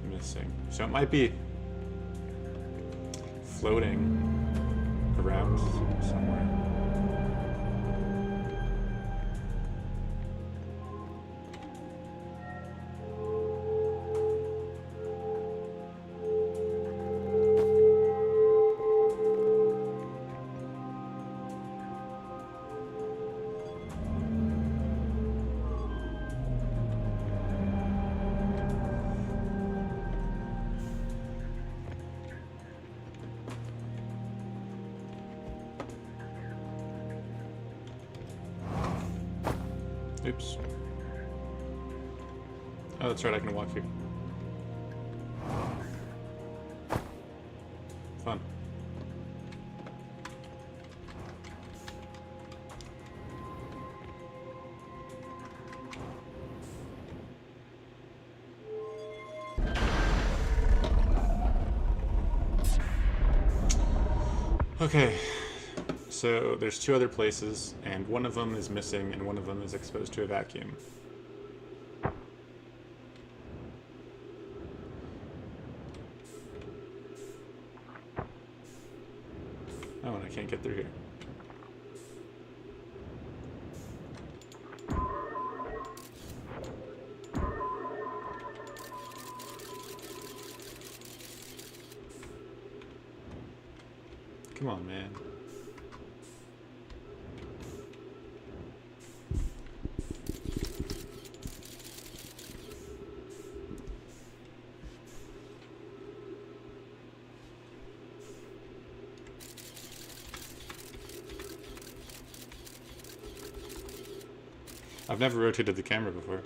missing. So it might be floating around somewhere. Oops. Oh, that's right, I can walk here. Fun. Okay. So there's two other places, and one of them is missing, and one of them is exposed to a vacuum. Oh, and I can't get through here. Come on, man. I've never rotated the camera before.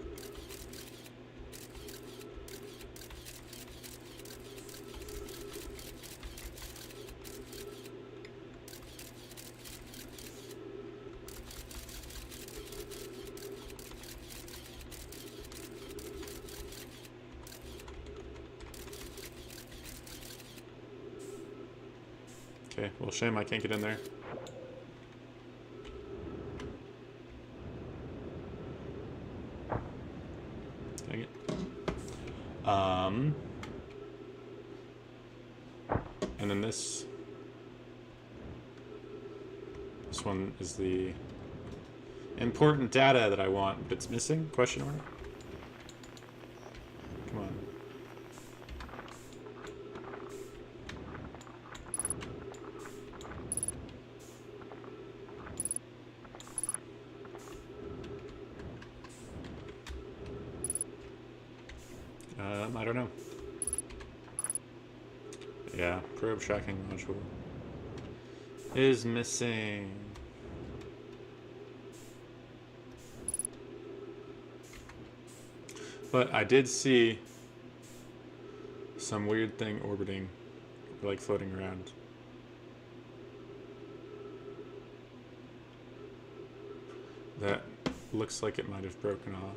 Okay, well, shame I can't get in there. Dang it. And then this one is the important data that I want, but it's missing? Question mark? Come on. I don't know. Yeah, probe tracking module is missing. But I did see some weird thing orbiting, like floating around. That looks like it might have broken off.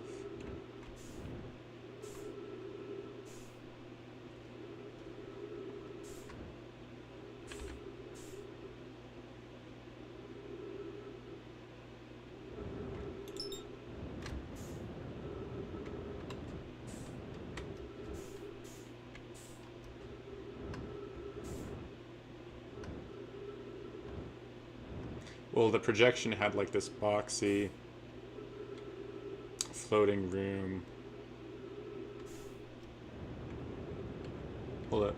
Well, the projection had like this boxy floating room. Hold up.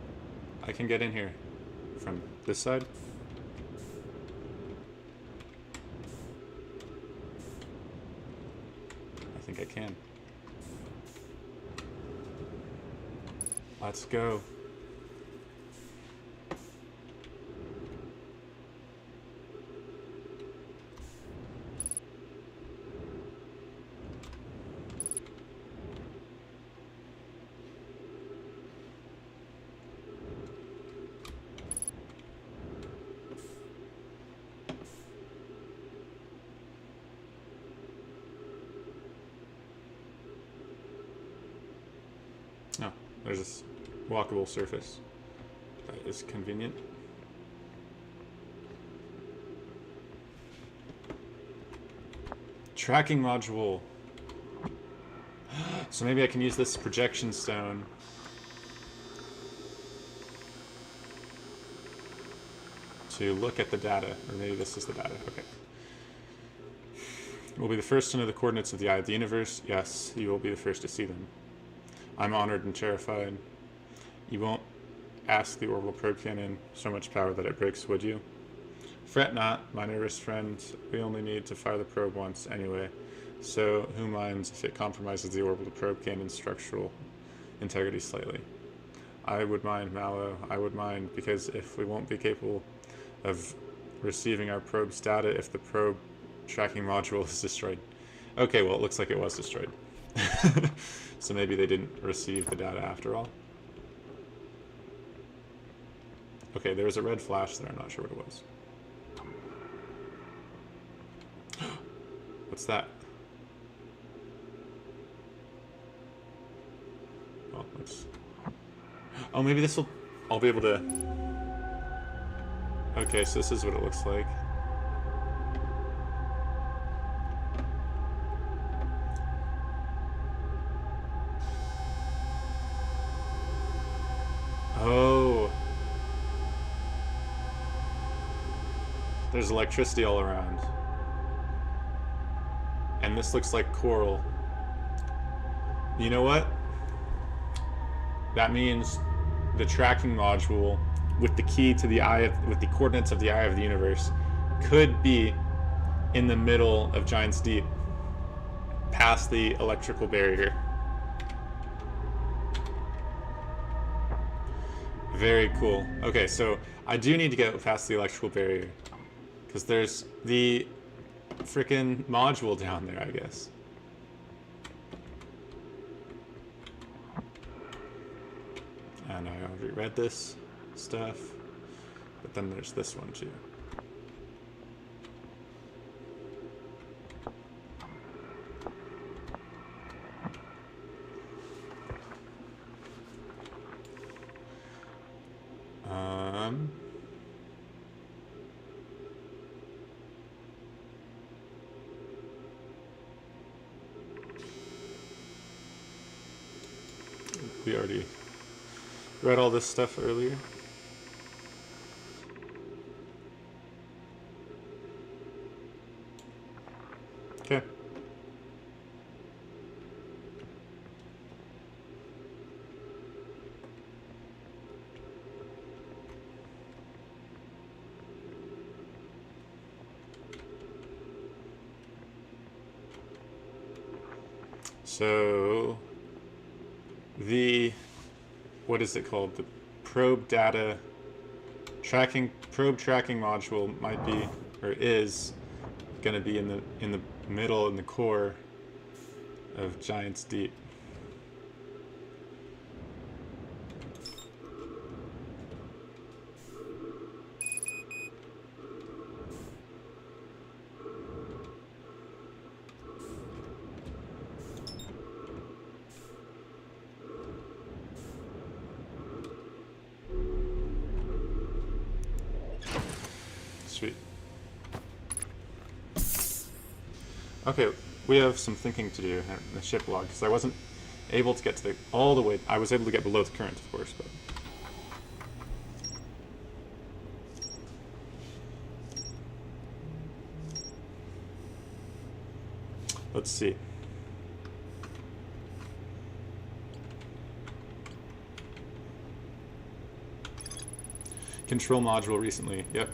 I can get in here from this side. I think I can. Let's go. Oh, there's this walkable surface. That is convenient. Tracking module. So maybe I can use this projection stone to look at the data. Or maybe this is the data. Okay. We'll be the first to know the coordinates of the eye of the universe. Yes, you will be the first to see them. I'm honored and terrified. You won't ask the orbital probe cannon so much power that it breaks, would you? Fret not, my nervous friend. We only need to fire the probe once anyway. So who minds if it compromises the orbital probe cannon's structural integrity slightly? I would mind, Mallow. I would mind, because if we won't be capable of receiving our probe's data if the probe tracking module is destroyed. Okay, well, it looks like it was destroyed. So maybe they didn't receive the data after all. Okay, there was a red flash there. I'm not sure what it was. What's that? Well, let's... Oh, maybe this will... I'll be able to... Okay, so this is what it looks like. Oh. There's electricity all around. And this looks like coral. You know what? That means the tracking module with the key to the with the coordinates of the eye of the universe could be in the middle of Giant's Deep, past the electrical barrier. Very cool. Okay, so I do need to get past the electrical barrier because there's the freaking module down there, I guess. And I already read this stuff, but then there's this one too. we already read all this stuff earlier. Okay. So the, what is it called? The probe tracking module might be, or is going to be in the middle, in the core of Giant's Deep. Sweet. Okay, we have some thinking to do in the ship log, because I wasn't able to get to all the way. I was able to get below the current, of course, but let's see. Control module recently. Yep.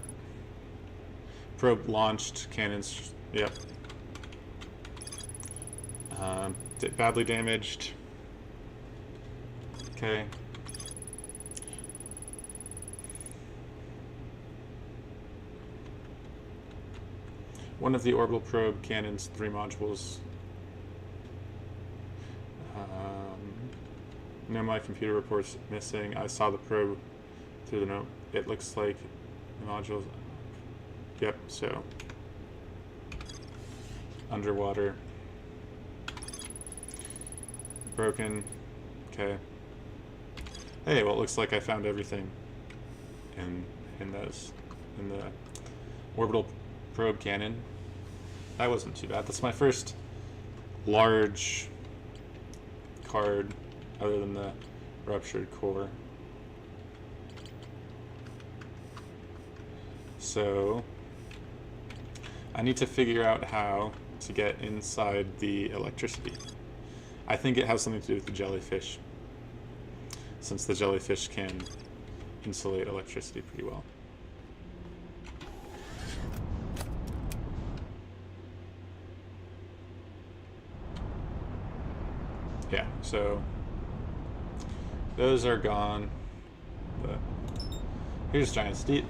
Probe launched. Cannons. Yep. Badly damaged. Okay. One of the orbital probe cannons, 3 modules. No, my computer reports missing. I saw the probe through the note. It looks like the modules. Yep, so underwater. Broken. Okay. Hey, well, it looks like I found everything in the orbital probe cannon. That wasn't too bad. That's my first large card other than the ruptured core. So I need to figure out how to get inside the electricity. I think it has something to do with the jellyfish, since the jellyfish can insulate electricity pretty well. Yeah, so those are gone, but here's Giant's Deep.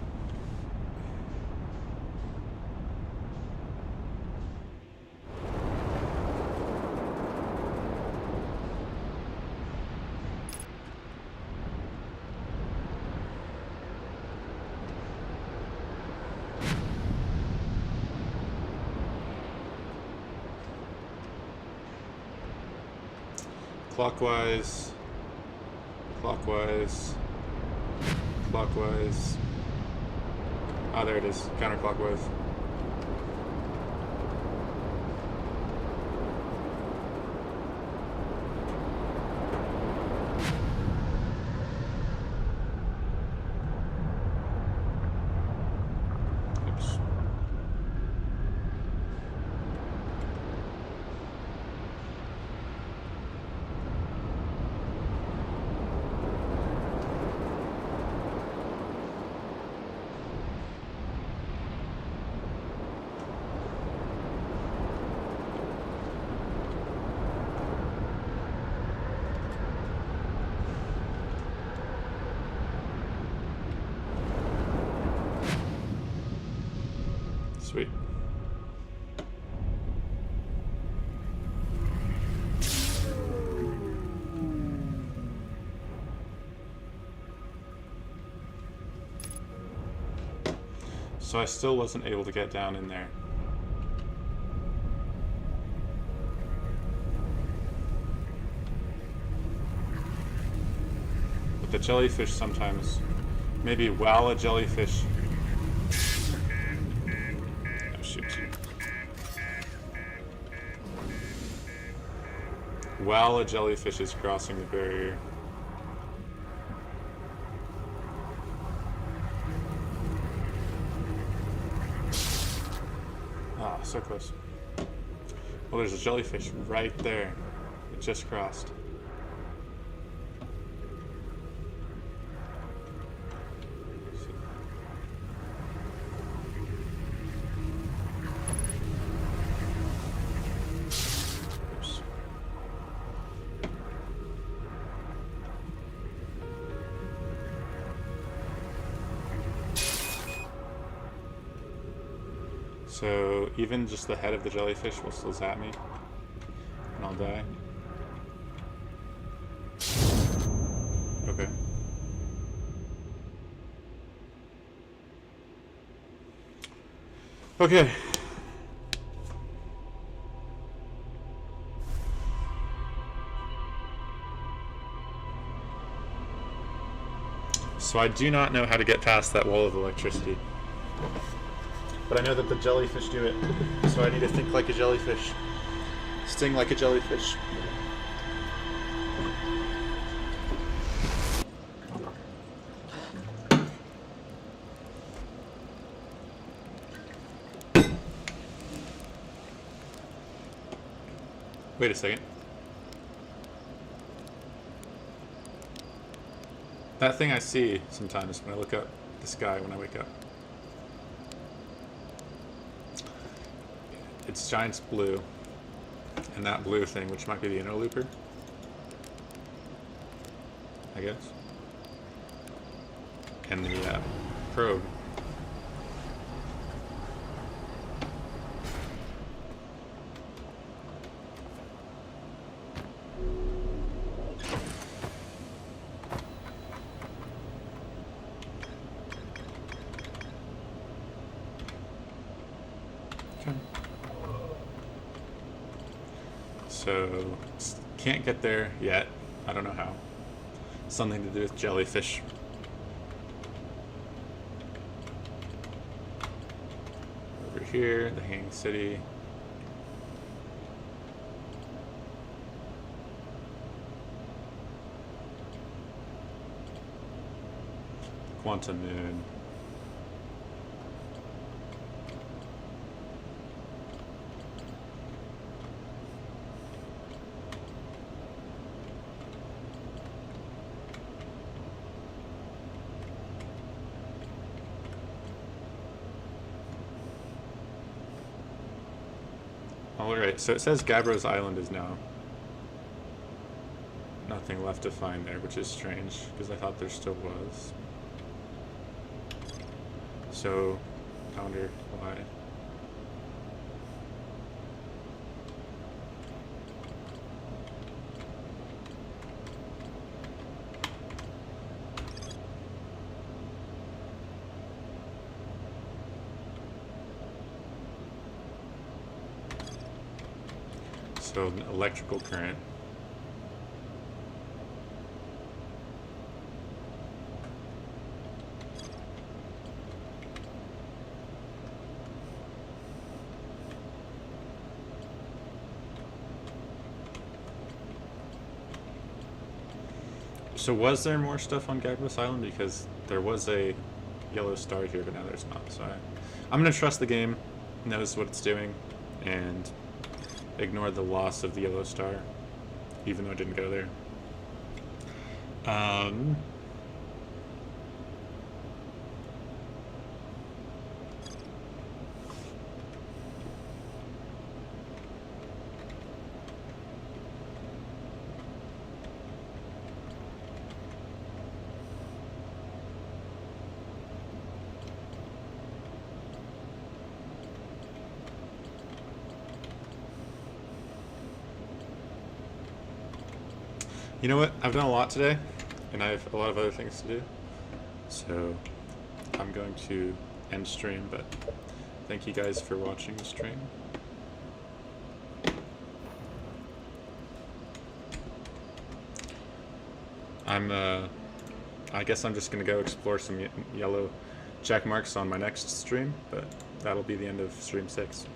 Clockwise, clockwise, clockwise. Ah, there it is, counterclockwise. Oops. Sweet. So I still wasn't able to get down in there. But the jellyfish sometimes, maybe while a jellyfish. Oh shoot. While a jellyfish is crossing the barrier, Ah, so close. Well, there's a jellyfish right there. It just crossed. Oops. So even just the head of the jellyfish will still zap me, and I'll die. Okay. Okay. So I do not know how to get past that wall of electricity. But I know that the jellyfish do it. So I need to think like a jellyfish. Sting like a jellyfish. Wait a second. That thing I see sometimes when I look up the sky when I wake up. It's giant's blue. And that blue thing, which might be the interlooper, I guess. And the probe. So, can't get there yet. I don't know how. Something to do with jellyfish. Over here, the Hanging City. Quantum Moon. Alright, so it says Gabbro's Island is now nothing left to find there, which is strange, because I thought there still was. So, I wonder why. So an electrical current. So was there more stuff on Gabbros Island? Because there was a yellow star here, but now there's not. So I'm going to trust the game knows what it's doing and ignore the loss of the yellow star, even though I didn't go there. You know what? I've done a lot today, and I have a lot of other things to do. So I'm going to end stream, but thank you guys for watching the stream. I guess I'm just going to go explore some yellow check marks on my next stream, but that'll be the end of stream 6.